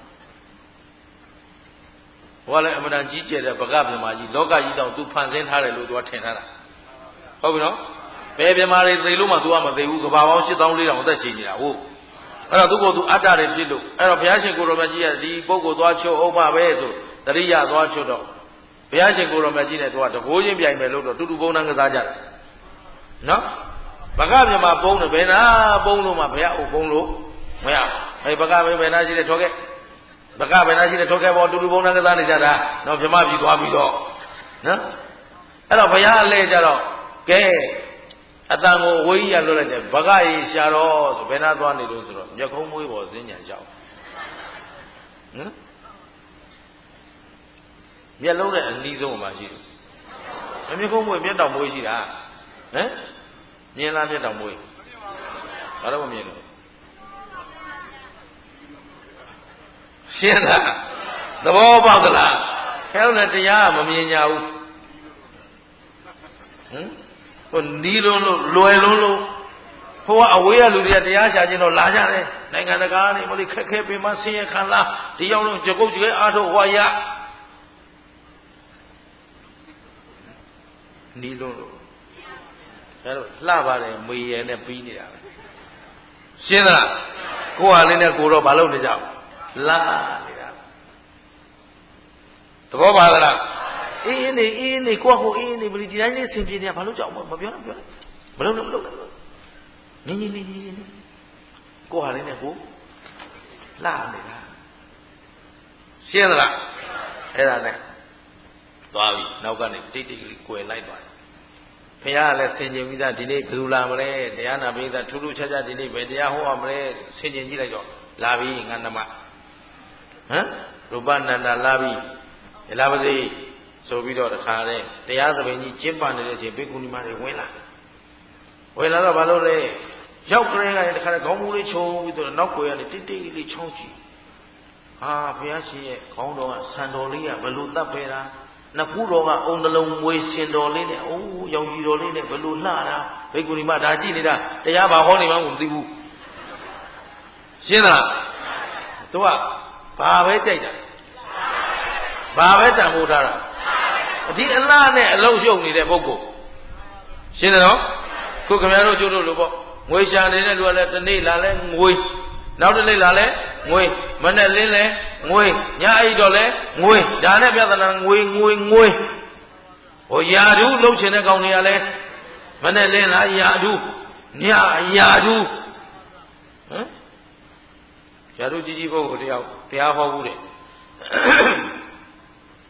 Speaker 2: ဟောလည်းအမှန်တန်ကြီးကျယ်တဲ့ဗကဗြဟ္မာကြီးလောကကြီးတောင်သူဖန်ဆင်းထားတယ်လို့သူကထင်ထားတာဟုတ်ပြီနော်ဘယ်ဗြဟ္မာတွေသိလို့မှသူကမသိဘူးကဘာပေါင်း 8400 အသက်ရှင်နေတာဟုတ် အဲ့တော့သူ့ကိုယ်သူအတ္တတွေပြစ်လို့အဲ့တော့ဘုရားရှင်ကိုရောမြတ်ကြီးကဒီပုဂ္ဂိုလ်သွားချုပ်အောင်ပါပဲဆိုတရိယာသွားချုပ်တော့ဘုရားရှင်ကိုရောမြတ်ကြီးနဲ့သူကတကိုးချင်းပြိုင်မယ်လို့တော့တူတူပုံနှံကစားကြတယ်နော်ဘဂမြမပုံတယ်ဘယ်နာပုံလို့မှဘုရားအိုပုံလို့မရဘူးဘဂဘယ်နာရှိတယ်ထောခဲ့ဘဂဘယ်နာရှိတယ်ထောခဲ့ပေါ်တူတူပုံနှံကစားနေကြတာနော်မြမပြီသွားပြီးတော့နော်အဲ့တော့ဘုရားအလဲကြတော့ကဲအတန်ကိုဝိရိယလွတ်လိုက်တယ်ဘဂရေရှာတော့ဆိုဘယ်နာသွားနေလို့ဆိုတော့မျက်ခုံးမွေးပေါ်စဉ္ညာလျှောက်ဟမ်မျက်လုံးနဲ့အနီးဆုံးမှာရှိတယ်မျက်ခုံးမွေးမျက်တောင်မွေးရှိတာဟမ်မြင်လားမျက်တောင်မွေးဘာလို့မမြင်လို့ရှင်းလားသဘောပေါက်သလားခဲလို့တရားမမြင်ကြဘူးဟမ်ဟိုနီးလုံးလို့လွယ်လုံးလို့ဟိုကအဝေးရလူတွေကတရားရှာခြင်းတော့လာကြတယ်နိုင်ငံတကာကနေမလို့ခက်ခဲပင်မဆင်းရဲခံလားဒီရောက်လုံးကြကုတ်ကြဲအားထုတ်ဝါရနီးလုံးလို့ဒါတော့လှပါတယ်မေရယ်နဲ့ပြီးနေတာပဲရှင်းသလားကိုယ်ဟာလေးနဲ့ကိုတော့မလုပ်နေကြဘူးလှနေတာသဘောပါသလားအေးနေကိုယ့်ကိုအေးနေဘယ်ဒီတိုင်းလေးဆင်ပြေနေတာဘာလို့ကြောက်မပြောနဲ့မလုပ်နဲ့နေကိုယ့်ဟာလေးနဲ့ကိုလှနေတာရှင်းသလားအဲ့ဒါနဲ့သွားပြီနောက်ကနေတိတ်လေးကွယ်လိုက်သွားတယ်ဘုရားကလည်းဆင်ခြင်ပြီးသားဒီနေ့ဘယ်လိုလာမလဲတရားနာပိသထူးထူးခြားခြားဒီနေ့ဘယ်တရားဟောရမလဲဆင်ခြင်ကြည့်လိုက်တော့လာပြီငါနမဟမ်ရူပနန္ဒလာပြီလာပါစေဆိုပြီးတော့တခါတည်းတရားသဘင်ကြီးကျင့်ပနေတဲ့အချိန်ဘေကုဏီမတွေဝင်လာတော့ဘာလို့လဲရောက်ကြရင်တခါတည်းခေါင်းမူးလေးချုံပြီးတော့နောက်ကိုရနေတိတ်လေးချောင်းကြည့်ဟာဘုရားရှင်ရဲ့ခေါင်းတော်ကဆံတော်လေးကဘယ်လိုတတ်ပဲတာနှစ်ခုတော်ကအုံတလုံးမွေးရှင်တော်လေးနဲ့အိုးရောင်ကြီးတော်လေးနဲ့ဘယ်လိုလှတာဘေကုဏီမဒါကြည့်နေတာတရားဘာဟောနေမှမသိဘူးရှင်းလားသူကဘာပဲကြိုက်တာဘာပဲတန်ဖိုးထားတာဒီအလားနဲ့အလုံးရှုပ်နေတဲ့ပုဂ္ဂိုလ်ရှင်းတယ်နော်ခုခင်ဗျားတို့ကျိုးတို့လို့ပေါ့ငွေရှာနေတဲ့လူကလည်းတစ်နေ့လာလဲငွေနောက်တစ်နေ့လာလဲငွေမနဲ့လင်းလဲငွေညအိတ်တော့လဲငွေဒါနဲ့ပြဿနာငွေဟိုယာဓုလှုပ်ချင်တဲ့ကောင်တွေကလည်းမနဲ့လင်းလားယာဓုညယာဓုဟမ်ယာဓုကြီးပုဂ္ဂိုလ်တယောက်တရားဟောဘူးတဲ့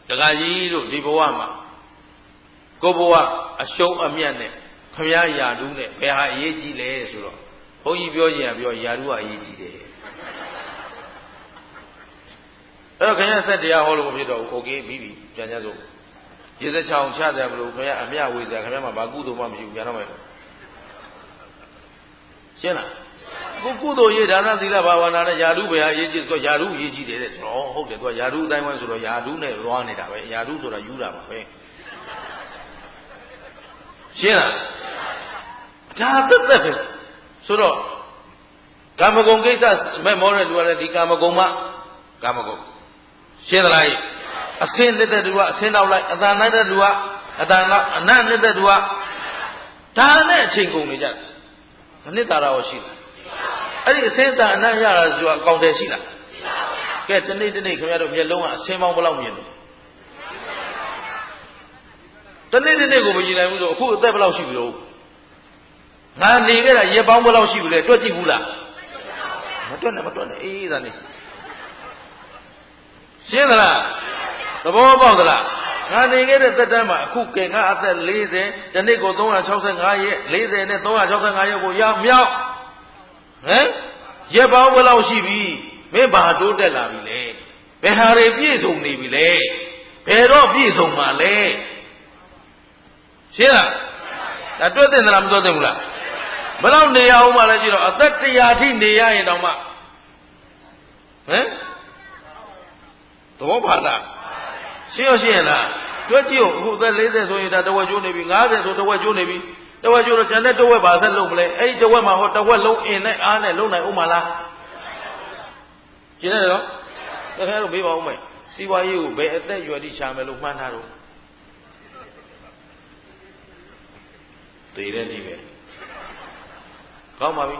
Speaker 2: တခါကြီးတို့ဒီဘဝမှာကိုယ်ဘဝအရှုံးအမြတ်နဲ့ခမည်းယာဓုနဲ့ဘယ်ဟာအရေးကြီးလဲဆိုတော့ဘုန်းကြီးပြောရင်ပြောယာဓုကအရေးကြီးတယ်အဲ့တော့ခင်ဗျားဆက်တရားဟောလို့မဖြစ်တော့ဘူးโอเคပြီးပြီပြန်ကြစို့ရေစက်ချောင်းချတယ်မလို့ခင်ဗျားအမြဝေစရာခင်ဗျားမှာဘာကုသိုလ်မှမရှိဘူးပြန်တော့မယ်ရှင်းလားကုသိုလ်ရေးဒါနသီလဘာဝနာနဲ့ယာဓုဘယ်ဟာအရေးကြီးဆိုယာဓုအရေးကြီးတယ်တဲ့ဆိုတော့ဟုတ်တယ်သူကယာဓုအတိုင်းဝိုင်းဆိုတော့ယာဓုနဲ့သွားနေတာပဲယာဓုဆိုတာယူတာပါပဲရှင်းလားဒါသက်ပဲဆိုတော့ကာမဂုဏ်ကိစ္စမဲ့မောတဲ့လူကလည်းဒီကာမဂုဏ်မှကာမဂုဏ်ရှင်းသလားအစင်းလက်တဲ့လူကအစင်းနောက်လိုက်အတန်လိုက်တဲ့လူကအတန်နောက်အနတ်လက်တဲ့လူကဒါနဲ့အချိန်ကုန်နေကြတယ်မနစ်သာရောရှိလားအဲ့ဒီအစင်းတန်အနတ်ရတာဆိုတာအကောင့်တယ်ရှိလားကဲဒီနေ့ခင်ဗျားတို့မျက်လုံးကအစင်းပေါင်းဘယ်လောက်မြင်လဲဒီနေ့ကိုမကြည့်နိုင်ဘူးဆိုအခုအသက်ဘယ်လောက်ရှိပြီလို့ငါနေခဲ့တာရေပေါင်းဘယ်လောက်ရှိပြီလဲတွက်ကြည့်ဘူးလားမတွက်နဲ့အေးဒါနေရှင်းသလားသဘောပေါက်သလားငါနေခဲ့တဲ့သက်တမ်းမှာအခုကဲငါအသက်40ဒီနေ့ကို365ရက်40နဲ့365ရက်ကိုရောက်မြောက်ဟမ်ရက်ပေါင်းဘယ်လောက်ရှိပြီမင်းဘာတိုးတက်လာပြီလဲဘယ်ဟာတွေပြည့်စုံနေပြီလဲဘယ်တော့ပြည့်စုံမှာလဲရှင်းလားဒါတွက်တဲ့သလားမတွက်တဲ့ဘူးလားဘယ်တော့နေရအောင်မလဲကြည့်တော့အသက်100ထိနေရရင်တောင်မှဟမ်သဘောပါလားရှင်းရလားတွက်ကြည့်ဦးအခုအသက်40ဆိုရင်ဒါတဝက်ကျိုးနေပြီ50ဆိုတဝက်ကျိုးနေပြီတဝက်ကျိုးတော့ကျန်တဲ့တဝက်ပါဆက်လုံးမလဲအဲ့ဒီတဝက်မှာဟောတဝက်လုံးအင်နဲ့အားနဲ့လုံးနိုင်ဦးမလားရှင်းတယ်နော်တခါတော့မေးပါဦးမယ်စီဝါရေးကိုဘယ်အသက်အရွယ်ထိရှာမယ်လို့မှန်းထားတော့သိတဲ့ဒီပဲကောင်းပါပြီ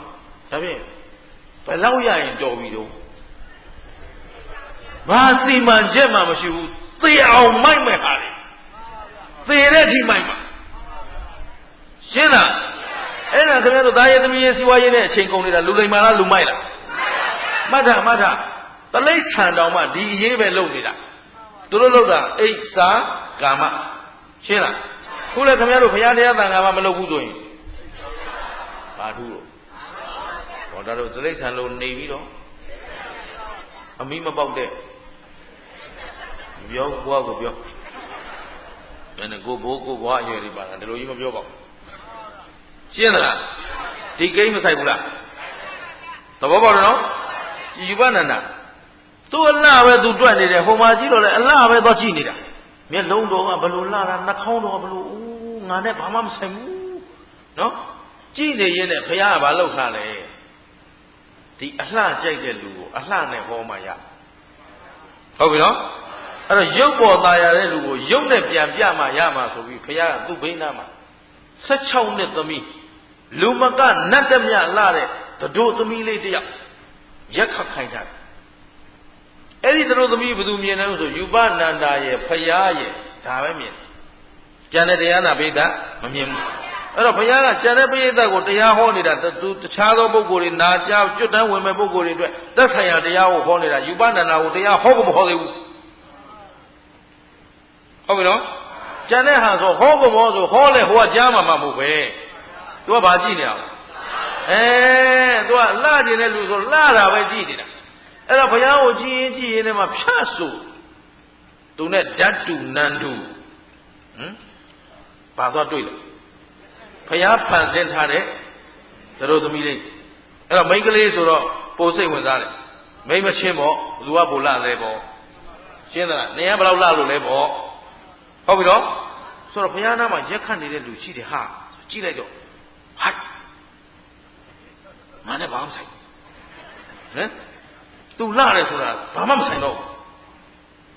Speaker 2: ဒါဖြင့် ဘယ်လောက်ရရင်တော်ပြီတော့ဘာစီမံချက်မှမရှိဘူးသေအောင်မိုက်မဲ့ဟာလေသေတဲ့အထိမိုက်ပါရှင်းလားအဲ့ဒါခင်ဗျားတို့သားရဲသမီးရဲစီဝါရေးနဲ့အချိန်ကုန်နေတာလူလိမ္မာလားလူမိုက်လားမှတ်တာတလိษံတောင်မှဒီအရေးပဲလုပ်နေတာသူတို့လုပ်တာအိဋ္ဌာကာမရှင်းလားခုလည်းခင်ဗျားတို့ဘုရားတရားသံဃာမလုပ်ဘူးဆိုရင်ဘာထူးတော့ဟောဒါတို့တလိษံလုံးနေပြီးတော့အမိမပေါက်တဲ့ပြောကိုကိုပြောမင်းကိုဘိုးကိုဘွားအရွယ်တွေပါလားဒီလိုကြီးမပြောပါဘူးရှင်းလားဒီကိန်းမဆိုင်ဘူးလားသဘောပေါက်တယ်နော်ယူပနန္ဒသူအလှပဲသူတွက်နေတယ်ဟိုမှာကြည့်တော့လေအလှပဲတော့ကြည့်နေတာမျက်လုံးတော်ကဘလို့လှတာနှာခေါင်းတော်ကဘလို့ငါနဲ့ဘာမှမဆိုင်ဘူးနော်ကြည့်နေရင်လည်းဘုရားကဘာလုပ်ထားလဲဒီအလှကြိုက်တဲ့လူကိုအလှနဲ့ဟောမှရဟုတ်ပြီနော်အဲ့တော့ရုပ်ပေါ်ตายရတဲ့လူကိုရုပ်နဲ့ပြန်ပြမှရမှာဆိုပြီးဘုရားကသူ့ဘိန်းနာမှာ16နှစ်သမီးလူမကနတ်တမြလှတဲ့တို့သမီးလေးတယောက်ရက်ခတ်ခိုင်းကြတယ်အဲ့ဒီတို့သမီးဘယ်သူမြင်တယ်လို့ဆိုယူပနန္ဒာရဲ့ဖယားရဲ့ဒါပဲမြင်ကျန်တဲ့တရားနာပိဋကမမြင်ဘူးအဲ့တော့ဘုရားကကျန်တဲ့ပိဋကကိုတရားဟောနေတာသူတခြားသောပုဂ္ဂိုလ်တွေနာကြားကျွတ်တန်းဝင်မဲ့ပုဂ္ဂိုလ်တွေအတွက်သက်ဆိုင်ရာတရားကိုဟောနေတာယူပနန္ဒာကိုတရားဟောကိုမဟောသေးဘူးဟုတ်ပြီနော်ကျန်တဲ့ဟာဆိုဟောကိုမဟောဆိုဟောလဲဟိုကကြားမှာမဟုတ်ပဲသူကဘာကြည့်နေအောင်သူကလှကျင်တဲ့လူဆိုလှတာပဲကြည့်နေတာအဲ့တော့ဘုရားကိုကြည်ရင်လည်းမှဖြတ်ဆိုသူနဲ့ဓာတ်တူနန္တုဘာသွားတွေ့လဲဘုရားဖန်ဆင်းထားတဲ့တို့သမီးလေးအဲ့တော့မိန်းကလေးဆိုတော့ပိုစိတ်ဝင်စားတယ်မိန်းမချင်းပေါ့သူကပိုလှလဲပေါ့ရှင်းသလားနေရဘယ်လောက်လှလို့လဲပေါ့ဟုတ်ပြီနော်ဆိုတော့ဘုရားနာမှာရက်ခတ်နေတဲ့လူရှိတယ်ဟာကြည့်လိုက်တော့ဟာငါနဲ့ဘာမှမဆိုင်ဟမ်သူလှတယ်ဆိုတာဘာမှမဆိုင်တော့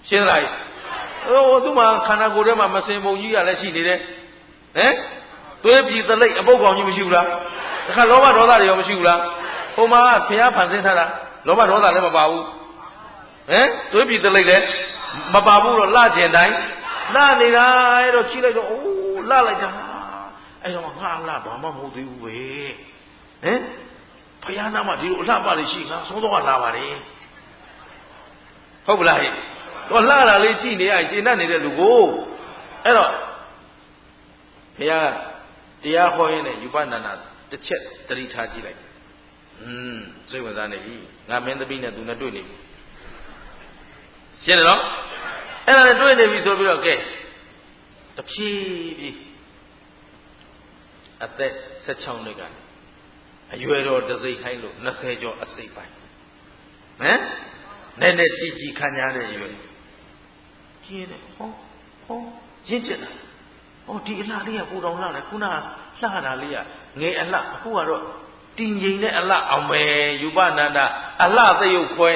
Speaker 2: ရှင်းလားသူ့မှာခန္ဓာကိုယ်ထဲမှာမစင်ပုံကြီးကလည်းရှိနေတယ်ဟမ်သွေးပြည်သလိပ်အပုတ်ကောင်ကြီးမရှိဘူးလားတခါလောဘဒေါသတွေရောမရှိဘူးလားဟိုမှာဘုရားဖန်ဆင်းထားတာလောဘဒေါသလည်းမပါဘူးဟမ်သွေးပြည်သလိပ်လည်းမပါဘူးတော့လှကျင်တိုင်းလှနေတာအဲ့တော့ကြည့်လိုက်တော့အိုးလှလိုက်တာအဲ့တော့ငါလှဘာမှမဟုတ်သေးဘူးပဲဟမ်ဘုရားနာမှာဒီလိုအလှပတွေရှိငါသုံးတော့လာပါတယ်ဟုတ်ပလားဟဲ့တော့လှတာလေးကြည့်နေရကျင့်တတ်နေတဲ့လူကိုအဲ့တော့ဘုရားတရားဟောရင်းနဲ့ယူပနန္ဒတစ်ချက်တတိထားကြည့်လိုက်စိတ်ဝင်စားနေပြီငါမင်းသမီးနဲ့သူနဲ့တွေ့နေပြီရှင်းတယ်နော်အဲ့ဒါနဲ့တွေ့နေပြီဆိုပြီးတော့ကဲတဖြည်းဖြည်းအသက်16နှစ်ကအရွယ်တော်တစိတ်ခိုင်းလို့20ကျော်အစိတ်ပိုင်းဟမ်နဲ့ကြီးခံရတဲ့ရွယ်ကျင်းတယ်ဟောရင့်ကျက်တာဒီအလှလေးကပူတောင်လှတယ်ခုနကလှတာလေးကငယ်အလှအခုကတော့တင်ငိမ်တဲ့အလှအောင်ပဲယူပနန္ဒအလှသရုပ်ခွဲ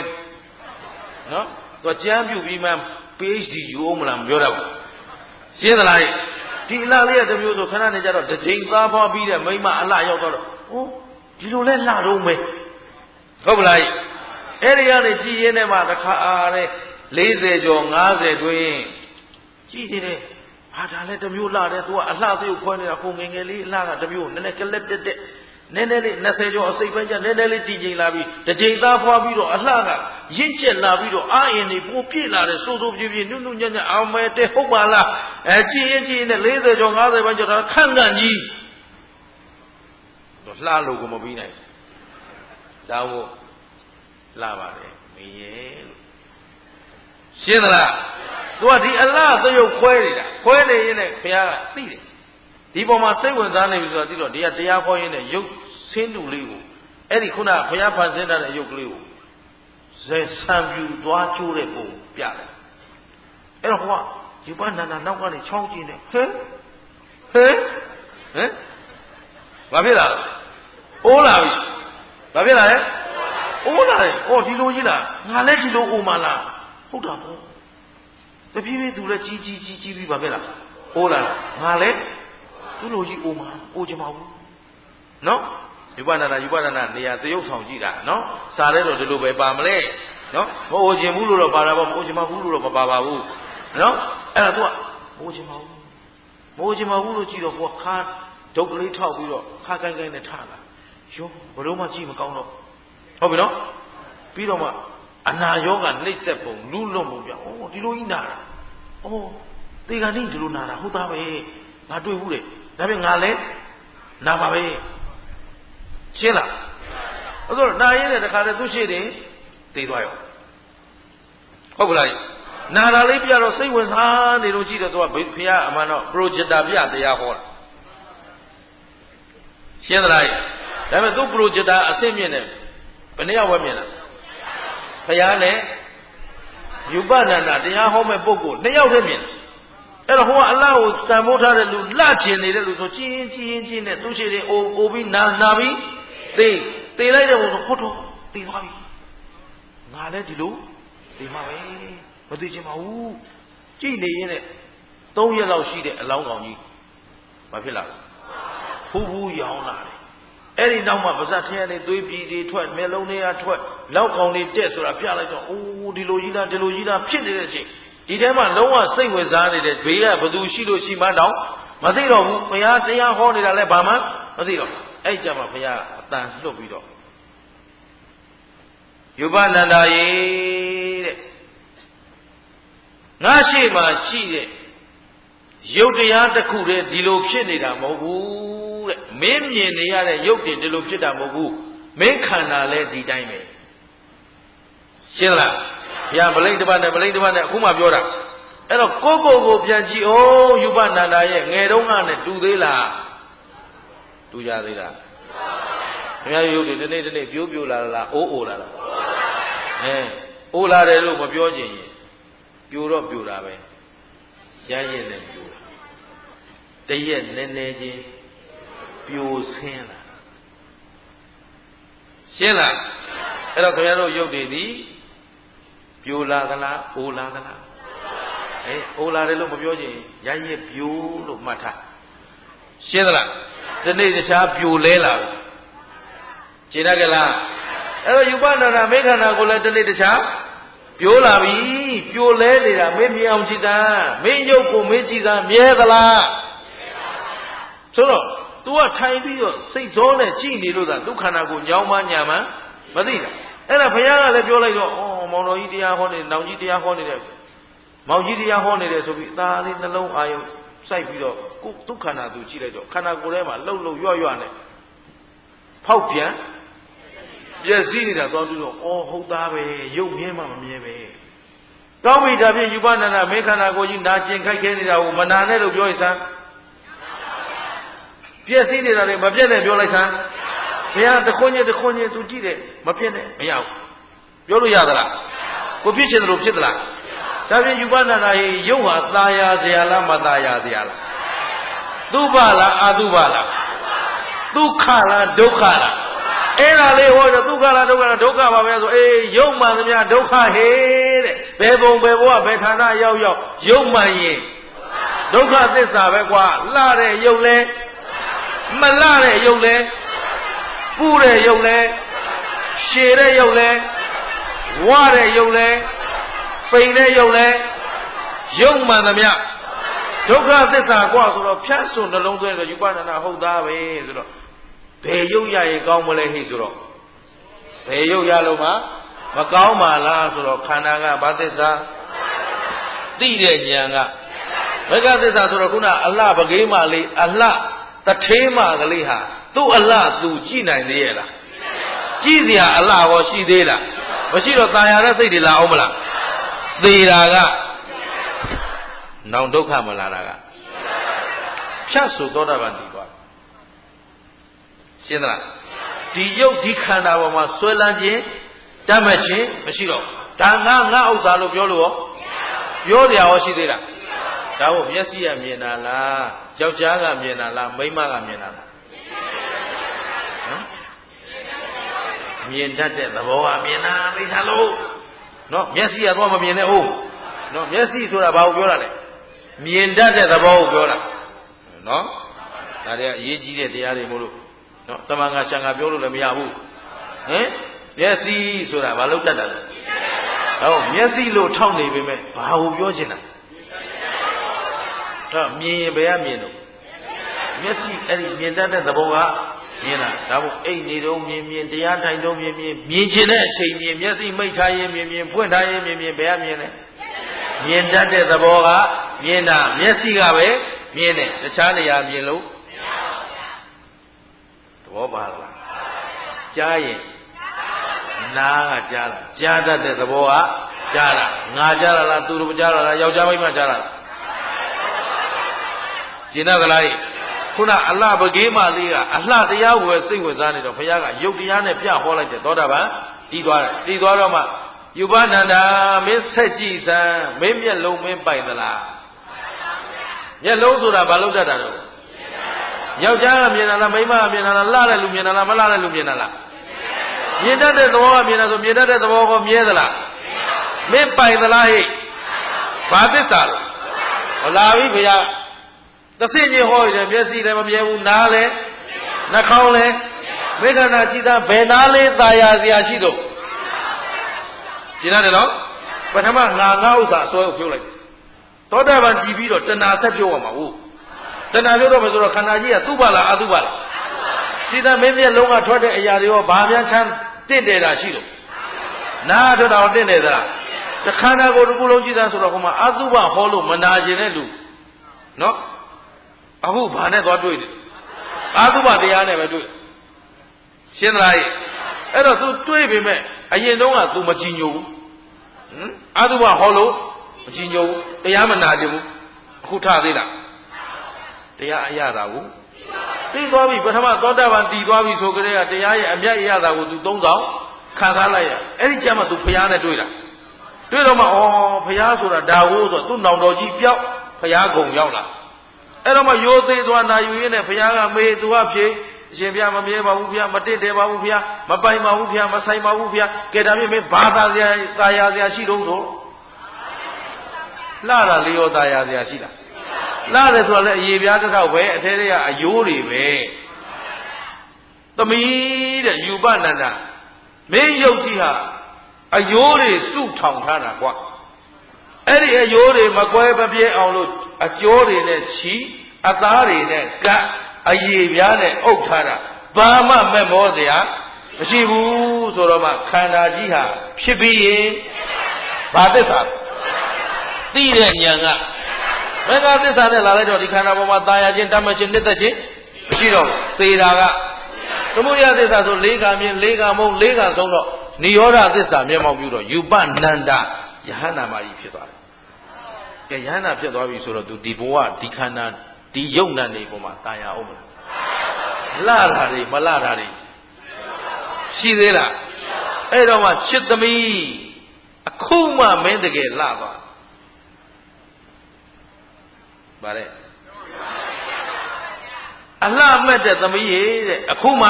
Speaker 2: နော်သူကျမ်းပြုပြီးမှ PhD ယူအောင်မလားမပြောတော့ဘူးရှင်းသလားဒီအလှလေးကတမျိုးဆိုခဏနေကြတော့တစ်ချိန်သားဖွားပြီးတဲ့မိမအလှရောက်တော့ဒီလိုလဲလှတော့မယ်ဟုတ်ပလားအဲ့ဒီကနေကြည်ရင်းနဲ့မှတစ်ခါအားတဲ့40ကျော်50တွင်းကြည်နေတယ်ဟာဒါလည်းတမျိုးလှတယ်သူကအလှသေးကိုခွဲနေတာခုငယ်ငယ်လေးအလှကတမျိုးနည်းနည်းကလက်တက်နည်းနည်းလေး20ကျော်အစိပ်ပိုင်းကျနည်းနည်းလေးတည်ငြိမ်လာပြီးတစ်ချိန်သားဖွားပြီးတော့အလှကရင့်ကျက်လာပြီးတော့အာရင်တွေပိုပြည့်လာတယ်စိုးစိုးပြည့်ပြည့်နုနုညံ့ညံ့အောင်မဲတဲ့ဟုတ်ပါလားကြည်ရင်နဲ့40ကျော်50ပိုင်းကျော်တာခန့်ခန့်ကြီးတော့လှလို့ကိုမပြီးနိုင်တောင်းဖို့လှပါတယ်မင်းရဲ့လို့ရှင်းသလားသူကဒီအလှသရုပ်ခွဲနေတာခွဲနေရင်လည်းဘုရားကသိတယ်ဒီပေါ်မှာစိတ်ဝင်စားနေပြီဆိုတော့သိတော့ဒီကတရားဟောရင်းနဲ့ရုပ်ဆင်းတူလေးကိုအဲ့ဒီခုနဘုရားဖန်ဆင်းထားတဲ့ရုပ်ကလေးကိုဇေဆံပြူသွားကျိုးတဲ့ပုံပြတယ်အဲ့တော့ဟိုကယူပနန္ဒနောက်ကနေချောင်းကျင်တယ်ဟမ်ဘာဖြစ်လာလဲအိုးလာပြီဘာဖြစ်လာလဲအိုးလာတယ်ဒီလိုကြီးလားငါလည်းဒီလိုအိုးမလားဟုတ်တာပေါ့တဖြည်းဖြည်းသူလည်းကြီးပြီးဘာဖြစ်လာအိုးလာငါလည်းသူ့လိုကြီးအိုးမအိုးချင်ပါဘူးနော်တ ယူပနာနေရာသရုပ်ဆောင်ကြည့်တာနော်စားလဲတော့ဒီလိုပဲပါမလဲနော်မအိုချင်ဘူးလို့တော့ပါတာပေါ့မအိုချင်မဘူးလို့တော့မပါပါဘူးနော်အဲ့ဒါသူကမအိုချင်မဘူးလို့ကြည့်တော့ကိုကခါဒုတ်ကလေးထောက်ပြီးတော့ခါကိုင်းနဲ့ထားလာယောဘယ်တော့မှကြည့်မကောင်းတော့ဟုတ်ပြီနော်ပြီးတော့မှအနာယောဂနှိမ့်ဆက်ပုံလူလွတ်ပုံပြဩဒီလိုကြီးနာတာဩသေခါနေဒီလိုနာတာဟုတ်သားပဲငါတွေ့ဘူးလေဒါပေမဲ့ငါလည်းနာပါပဲရှင်းလားအဲ့တော့နာရင်းတဲ့တခါတည်းသူရှိတယ်သိသွားရောဟုတ်ကလားနာတာလေးပြတော့စိတ်ဝင်စားနေလို့ကြည့်တော့သူကဘုရားအမှန်တော့ projector ပြတရားဟောတာရှင်းသလားဒါပေမဲ့သူ projector အဆင့်မြင့်တယ်ဘယ်နှယောက်ဝဲမြင်လားဘုရားနဲ့ယူပနန္ဒတရားဟောမဲ့ပုဂ္ဂိုလ်2ယောက်တည်းမြင်တယ်အဲ့တော့ဟိုကအလ္လာဟ်ကိုတန်ဖိုးထားတဲ့လူလှကျင်နေတဲ့လူဆိုချင်းနဲ့သူရှိတယ်အိုပြီးနာပြီးသေလိုက်တဲ့ဘုံဆိုဟုတ်တော့သေသွားပြီငါလည်းဒီလိုသေမှာပဲမသိချင်ပါဘူးကြည်နေရင်နဲ့3ရက်လောက်ရှိတဲ့အလောင်းကောင်ကြီးမဖြစ်လာဘူးဖူးရောင်းလာတယ်အဲ့ဒီနောက်မှပါဇက်ထဲကနေသွေးပြည်တွေထွက်မျက်လုံးတွေကထွက်လောက်ကောင်တွေတက်ဆိုတာပြလိုက်တော့အိုးဒီလိုကြီးလားဖြစ်နေတဲ့အချိန်ဒီထဲမှာလုံးဝစိတ်ဝင်စားနေတဲ့ဘေးကဘသူရှိလို့ရှိမှတောင်မသိတော့ဘူးဘုရားတရားဟောနေတာလည်းဘာမှမသိတော့အဲ့ကြမှာဘုရားအတန်လွတ်ပြီးတော့ယူပနန္ဒာရေတဲ့ငါရှိမှရှိတဲ့ရုပ်တရားတစ်ခုတည်းဒီလိုဖြစ်နေတာမဟုတ်ဘူးတဲ့မင်းမြင်နေရတဲ့ရုပ်တွေဒီလိုဖြစ်တာမဟုတ်ဘူးမင်းခန္ဓာလည်းဒီတိုင်းပဲရှင်းလားဘုရားဗလိမ့်တစ်ပတ်နဲ့အခုမှပြောတာအဲ့တော့ကိုပြန်ကြည့်အောင်ယူပနန္ဒာရဲ့ငယ်တုန်းကနဲ့တူသေးလားတူကြသေးလားဘုရားရုပ်တွေဒီနေ့ပြိုးလာလားအိုးလာလားအိုးလာတယ်လို့မပြောချင်ရင်ပြိုတော့ပြိုတာပဲရရင်လည်းပြိုတာတရက်နည်းနည်းချင်းပြိုဆင်းလာရှင်းလားအဲ့တော့ခင်ဗျားတို့ရုပ်တွေဒီပြိုလာသလားအိုးလာသလားအိုးလာတယ်လို့မပြောချင်ရရင်ပြိုလို့မှတ်ထားရှင်းသလားဒီနေ့တခြားပြိုလဲလာပြီရှင်းတတ်ကြလားအဲ့တော့ယူပနာနာမေခန္ဓာကိုလည်းဒီနေ့တခြားပြိုလာပြီပြိုလဲနေတာမင်းမြင်အောင်ကြည့်တာမင်းရုပ်ကိုမင်းကြည့်တာမြဲသလားဆိုတော့ तू ကထိုင်ပြီးတော့စိတ်စောနဲ့ကြည့်နေလို့သာဒုက္ခနာကိုညောင်းမညာမှမသိတာအဲ့ဒါဘုရားကလည်းပြောလိုက်တော့မောင်တော်ကြီးတရားဟောနေနောင်ကြီးတရားဟောနေတဲ့မောင်ကြီးတရားဟောနေတယ်ဆိုပြီးသားလေးနှလုံးအာယုံစိုက်ပြီးတော့ကိုဒုက္ခနာသူကြည့်လိုက်တော့ခန္ဓာကိုယ်ထဲမှာလှုပ်ရွ့နဲ့ဖောက်ပြန်ပြည့်စည်နေတာသွားပြီးတော့ဟုတ်သားပဲရုပ်မြဲမှမမြဲပဲကောင်းပြီဒါဖြင့်ယူပနန္ဒမေခန္ဓာကိုယ်ကြီးနာကျင်ခိုက်ခဲနေတာကိုမနာနဲ့လို့ပြောရစမ်းပြည့်စည်နေတာတွေမပြည့်နဲ့ပြောလိုက်စမ်းဘုရားတခွန်းချင်းသူကြည့်တယ်မပြည့်နဲ့မရဘူးပြောလို့ရသလားကိုဖြစ်ချင်တယ်လို့ဖြစ်သလားဒါဖြင့်ယူပနန္ဒရဲ့ရုပ်ဟာသာယာစရာလားမသာယာစရာလားသုဘလားအသုဘလားဒုက္ခလားဒုက္ခလားအဲ့ဒါလေးဟောတော့ဒုက္ခလားဒုက္ခပါပဲဆိုရုပ်မှန်သမျှဒုက္ခဟေးတဲ့ဘယ်ပုံဘယ်ဘဝဘယ်ဌာနရောက်ရုပ်မှန်ရင်ဒုက္ခသစ္စာပဲကွာလှတဲ့ရုပ်လဲမလှတဲ့ရုပ်လဲပူတဲ့ရုပ်လဲရှည်တဲ့ရုပ်လဲဝတဲ့ရုပ်လဲပိန်တဲ့ရုပ်လဲရုပ်မှန်သမျှဒုက္ခသစ္စာကွာဆိုတော့ဖြတ်စွန်နှလုံးသွင်းတော့ယူပနန္ဒဟုတ်သားပဲဆိုတော့ဘယ်ရုပ်ရရင်ကောင်းမလဲဟိဆိုတော့ဘယ်ရုပ်ရလို့မှမကောင်းပါလားဆိုတော့ခန္ဓာကဘာသစ္စာသိတဲ့ဉာဏ်ကဘဂသစ္စာဆိုတော့ခုနအလှပကိမလေးအလှတထေးမကလေးဟာသူ့အလှသူကြည့်နိုင်သေးရဲ့လားကြည့်စရာအလှရောရှိသေးလားမရှိတော့ตายရတဲ့စိတ်တွေလာအောင်မလားသေတာကနောင်ဒုက္ခမလာတာကဖြတ်ဆိုသောတာပန်တည်သွားရှင်းသလားဒီရုပ်ဒီခန္ဓာပေါ်မှာဆွဲလန်းခြင်းတတ်မှတ်ခြင်းမရှိတော့ဒါငါဥစ္စာလို့ပြောလို့ရောပြောကြရောရှိသေးလားဒါဟုတ်မျက်စိကမြင်တာလားယောက်ျားကမြင်တာလားမိန်းမကမြင်တာလားမြင်တတ်တဲ့သဘောကမြင်တာသိချလို့နော်မျက်စိကတော့မမြင်နဲ့ဟုတ်နော်မျက်စိဆိုတာဘာကိုပြောတာလဲမြင်တတ်တဲ့သဘောကိုပြောတာနော်ဒါတွေကအရေးကြီးတဲ့တရားတွေမို့လို့ နော်တမန်ကချံကပြောလို့လည်းမရဘူးဟင်မျက်စိဆိုတာဘာလို့တတ်တာလဲဟုတ်မျက်စိလို့ထောက်နေပေမဲ့ဘာကိုပြောချင်တာတော့မြင်ရင်ဘယ်ကမြင်လို့မျက်စိအဲ့ဒီမြင်တတ်တဲ့သဘောကမြင်တာဒါမို့အိတ်နေတော့မြင်တရားထိုင်တော့မြင်ချင်တဲ့အချိန်မြင်မျက်စိမိတ်ထားရင်မြင်ဖွင့်ထားရင်မြင်ဘယ်ကမြင်လဲမြင်တတ်တဲ့သဘောကမြင်တာမျက်စိကပဲမြင်တယ်တခြားနေရာမြင်လို့သဘောပါလားကြားရင်နားကကြားတာကြားတတ်တဲ့သဘောကကြားတာငါကြားတာလားသူတို့ကြားတာလားယောက်ျားမိန်းမကြားတာလားကျင်တတ်သလားခုနအလှပကေးမလေးကအလှတရားဝယ်စိတ်ဝင်စားနေတော့ဘုရားကယုတ်တရားနဲ့ပြဟောလိုက်တယ်သောတာပန်တီးသွားတယ်တီးသွားတော့မှယူပနန္ဒာမင်းဆက်ကြည့်စမ်းမင်းမျက်လုံးမင်းပိုင်သလားမျက်လုံးဆိုတာဘာလို့တတ်တာတော့ယောက်ျားကမြင်တာလားမိန်းမကမြင်တာလားလှတဲ့လူမြင်တာလားမလှတဲ့လူမြင်တာလားမြင်တတ်တဲ့သဘောကမြင်တာဆိုမြင်တတ်တဲ့သဘောကိုမြဲသလားမင်းပိုင်သလားဟိဘာသစ္စာလဲဟောလာပြီဘုရားတဆင့်ကြီးဟောရတယ်မျက်စိလည်းမမြဲဘူးနားလည်းနှာခေါင်းလည်းမေခန္ဓာจิตတာဘယ်နာလေးตายာစရာရှိတော့ရှင်းရတယ်နော်ပထမငါဥစ္စာအစွဲကိုဖြုတ်လိုက်သောတာပန်ကြည်ပြီးတော့တဏှာဆက်ဖြုတ်ရမှာဟုတ်တဏှာဖြုတ်တော့မယ်ဆိုတော့ခန္ဓာကြီးကသူ့ပါလားအတုပါလားစိတ်မင်းမျက်လုံးကထွက်တဲ့အရာတွေရောဘာများချမ်းတင့်တယ်တာရှိတော့နားထွက်တာတင့်တယ်သလားတခန္ဓာကိုယ်တစ်ခုလုံးကြည့်တာဆိုတော့ဟိုမှာအတုပဟောလို့မနာကျင်တဲ့လူနော်အခုဘာနဲ့သွားတွေ့တယ်အာသုဘတရားနဲ့ပဲတွေ့ရှင်းသလားအဲ့တော့ तू တွေ့ပေမဲ့အရင်တုန်းက तू မကြည်ညိုဘူးအာသုဘဟောလို့မကြည်ညိုဘူးတရားမနာကြဘူးအခုထသေးလားတရားအရသာကိုသိသွားပြီပထမသောတာပန်တည်သွားပြီဆိုကြတဲ့ကတရားရဲ့အမြတ်အရသာကို तू သုံးဆောင်ခံစားလိုက်ရအဲ့ဒီကျမှ तू ဖျားနဲ့တွေ့တာတွေ့တော့မှဩဖျားဆိုတာဒါဝိုးဆို तू နောင်တော်ကြီးပြောက်ဖျားကုံရောက်လာအဲ့တော့မှရိုးသေးသွားနာယူရင်းနဲ့ဘုရားကမေးသူကဖြေအရှင်ဘုရားမမြဲပါဘူးဘုရားမတင့်တယ်ပါဘူးဘုရားမပိုင်ပါဘူးဘုရားမဆိုင်ပါဘူးဘုရားကဲဒါဖြင့်မင်းဘာသာစရာရှိတော့ဆိုလှတာလေးရောသာယာစရာရှိလားလှတယ်ဆိုတော့လည်းအရေပြားတစ်ထောက်ပဲအထဲထဲကအယိုးတွေပဲသမီးတဲ့ယူပနန္ဒာမင်းယုတ်ကြီးဟာအယိုးတွေစုထောင်ထားတာကွာအဲ့ဒီအယိုးတွေမကွဲမပြဲအောင်လို့အကျိုးတွေနဲ့ချီအသားတွေနဲ့ကပ်အရေပြားနဲ့အုပ်ထားတာဘာမှမက်မောစရာမရှိဘူးဆိုတော့မှခန္ဓာကြီးဟာဖြစ်ပြီးရင်ဘာသစ္စာသိတဲ့ဉာဏ်ကဘယ်ကသစ္စာနဲ့လာလိုက်တော့ဒီခန္ဓာပေါ်မှာตายခြင်းတတ်မှခြင်းနှစ်သက်ခြင်းမရှိတော့သေတာကသမုဒယသစ္စာဆို၄ခါမြင်၄ခါမုံ၄ခါဆုံးတော့နိရောဓသစ္စာမျက်မှောက်ပြုတော့ယူပနန္ဒယဟန္တာမကြီးဖြစ်သွားတယ်ကဲယဟန္တာဖြစ်သွားပြီဆိုတော့ तू ဒီဘဝဒီခန္ဓာဒီယုတ်နံနေပေါ်မှာตายအောင်မလားလှတာတွေမလှတာတွေရှိသေးလားအဲ့တော့မှချစ်သမီးအခုမှမင်းတကယ်လှသွားဗါတဲ့အလှမဲ့တဲ့သမီးရဲ့တဲ့အခုမှ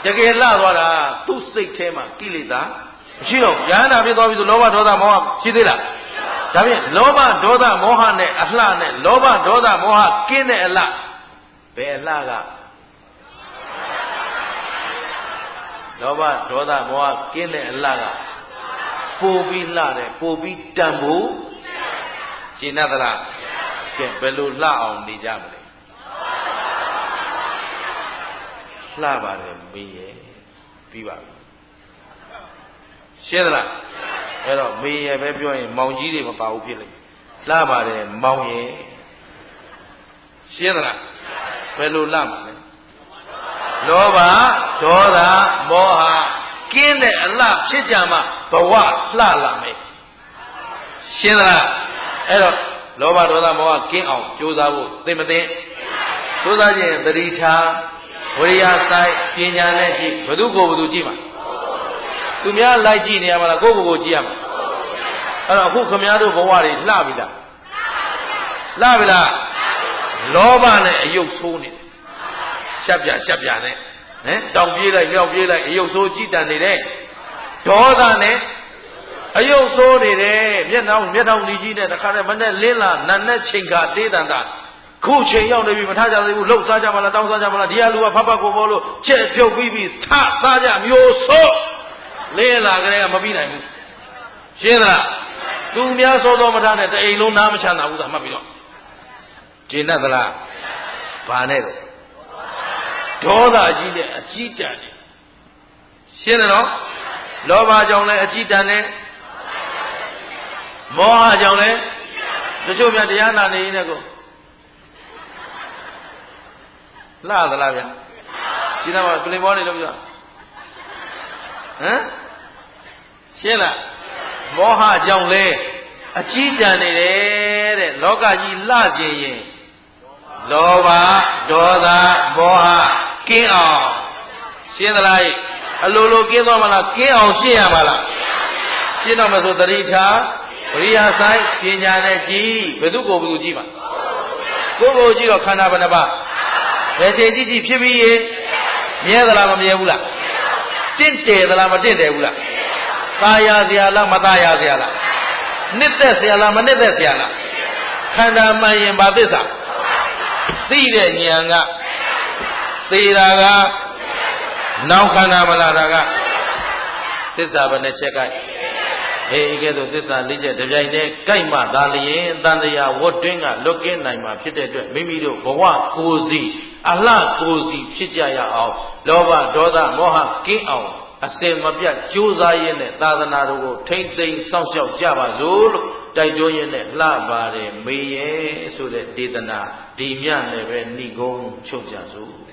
Speaker 2: တကယ်လှသွားတာသူ့စိတ်ထဲမှာကိလေသာမရှိတော့ယဟန္တာဖြစ်သွားပြီဆိုလောဘဒေါသမောဟရှိသေးလားဒါဖြင့်လောဘဒေါသမောဟနဲ့အလှနဲ့လောဘဒေါသမောဟကင်းတဲ့အလှဘယ်အလှကလောဘဒေါသမောဟကင်းတဲ့အလှကပိုပြီးလှတယ်ပိုပြီးတန်ဖို့ရှင်းသလားကဲဘယ်လိုလှအောင်နေကြမလဲလှပါတယ်မေးရဲ့ပြီးပါပြီရှင်းသလားအဲ့တော့မေးရပဲပြောရင်မောင်ကြီးတွေမပါဘူးဖြစ်လိမ့်လှပါတယ်မောင်ရဲ့ရှင်းသလားဘယ်လိုလှမှာလဲလောဘဒေါသမောဟကင်းတဲ့အလှဖြစ်ကြမှာဘဝလှလာမယ်ရှင်းသလားအဲ့တော့လောဘဒေါသမောဟကင်းအောင်ကြိုးစားဖို့သိမသိကြိုးစားခြင်းသတိထားဝိရိယစိုက်ပညာနဲ့ကြည့်ဘယ်သူကိုဘယ်သူကြည့်မှာသူများလိုက်ကြည့်နေရမှာလားကိုယ့်ကိုယ်ကိုကြည့်ရမှာအဲ့တော့အခုခမည်းတော်ဘဝတွေလှပြီလားလှပြီလားလောဘနဲ့အယုတ်ဆိုးနေတယ်ရှက်ပြနဲ့ဟမ်တောင်ပြေးလိုက်မြောက်ပြေးလိုက်အယုတ်ဆိုးကြည်တန်နေတယ်ဒေါသနဲ့အယုတ်ဆိုးနေတယ်မျက်နှာညီကြီးနဲ့တခါတည်းမနဲ့လင်းလာနတ်နဲ့ချိန်ခါတေးတန်တာ ခုချိန်ရောက်နေပြီမထားကြသေးဘူးလှုပ်စားကြပါလားတောင်းစားကြပါလားဒီကလူကဖတ်ဖတ်ကိုပေါ်လို့ချက်ဖြုတ်ပြီးထစားကြမျိုးဆိုးလင်းလာကြတဲ့ကမပြီးနိုင်ဘူးရှင်းသလားသူများစောစောမထားနဲ့တအိမ်လုံးနားမချမ်းသာဘူးသာမှတ်ပြီးတော့ကျင့်တတ်သလားဘာနဲ့တော့ဒေါသကြီးနဲ့အကြီးတန်းတယ်ရှင်းတယ်နော်လောဘကြောင့်လည်းအကြီးတန်းတယ်မောဟကြောင့်လည်းတချို့များတရားနာနေရင်လည်းကိုလှသလားဗျာရှင်းတော့ပလင်မောနေလို့ပြောဟမ်ရှင်းလားမောဟကြောင့်လည်းအကြီးတန်းနေတယ်တဲ့လောကကြီးလှကျင်ရင်လောဘဒေါသမောဟကင်းအောင်ရှင်းသလားအလိုလိုကင်းသွားမလားကင်းအောင်ရှင်းရမှာလားရှင်းတော့မယ်ဆိုတတိချာဝိရိယဆိုင်ပညာနဲ့ကြည်ဘယ်သူကိုဘယ်သူကြည့်မှာကိုယ်ကိုကြည့်တော့ခန္ဓာဘယ်နှပါဘယ်ချိန်ကြည့်ဖြစ်ပြီးရေမြဲသလားမမြဲဘူးလားတင့်တယ်သလားမတင့်တယ်ဘူးလားตายရเสียလားမตายရเสียလားနှစ်သက်เสียလားမနှစ်သက်เสียလားခန္ဓာမှန်ရင်ဘာသစ္စာသိတဲ့ဉာဏ်ကသေတာကနောက်ခန္ဓာမလားတာကသစ္စာဘယ်နဲ့ချက်ကဲအေးကဲဆိုသစ္စာ၄ချက်တစ်ပြိုင်တည်းကြိုက်မှသာလျင်တန်တရားဝတ်တွင်းကလွတ်ကင်းနိုင်မှာဖြစ်တဲ့အတွက်မိမိတို့ဘဝကိုယ်စီအလှကိုယ်စီဖြစ်ကြရအောင်လောဘဒေါသမောဟကင်းအောင်အစင်မပြတ်ကြိုးစားရင်းနဲ့သာသနာတော်ကိုထိမ့်သိမ်းစောင့်ရှောက်ကြပါစို့လို့တိုက်တွန်းရင်းနဲ့လှပါတယ်မေရဲ့ဆိုတဲ့ဒေသနာဒီမြနဲ့ပဲဏိကုံးချုပ်ကြစို့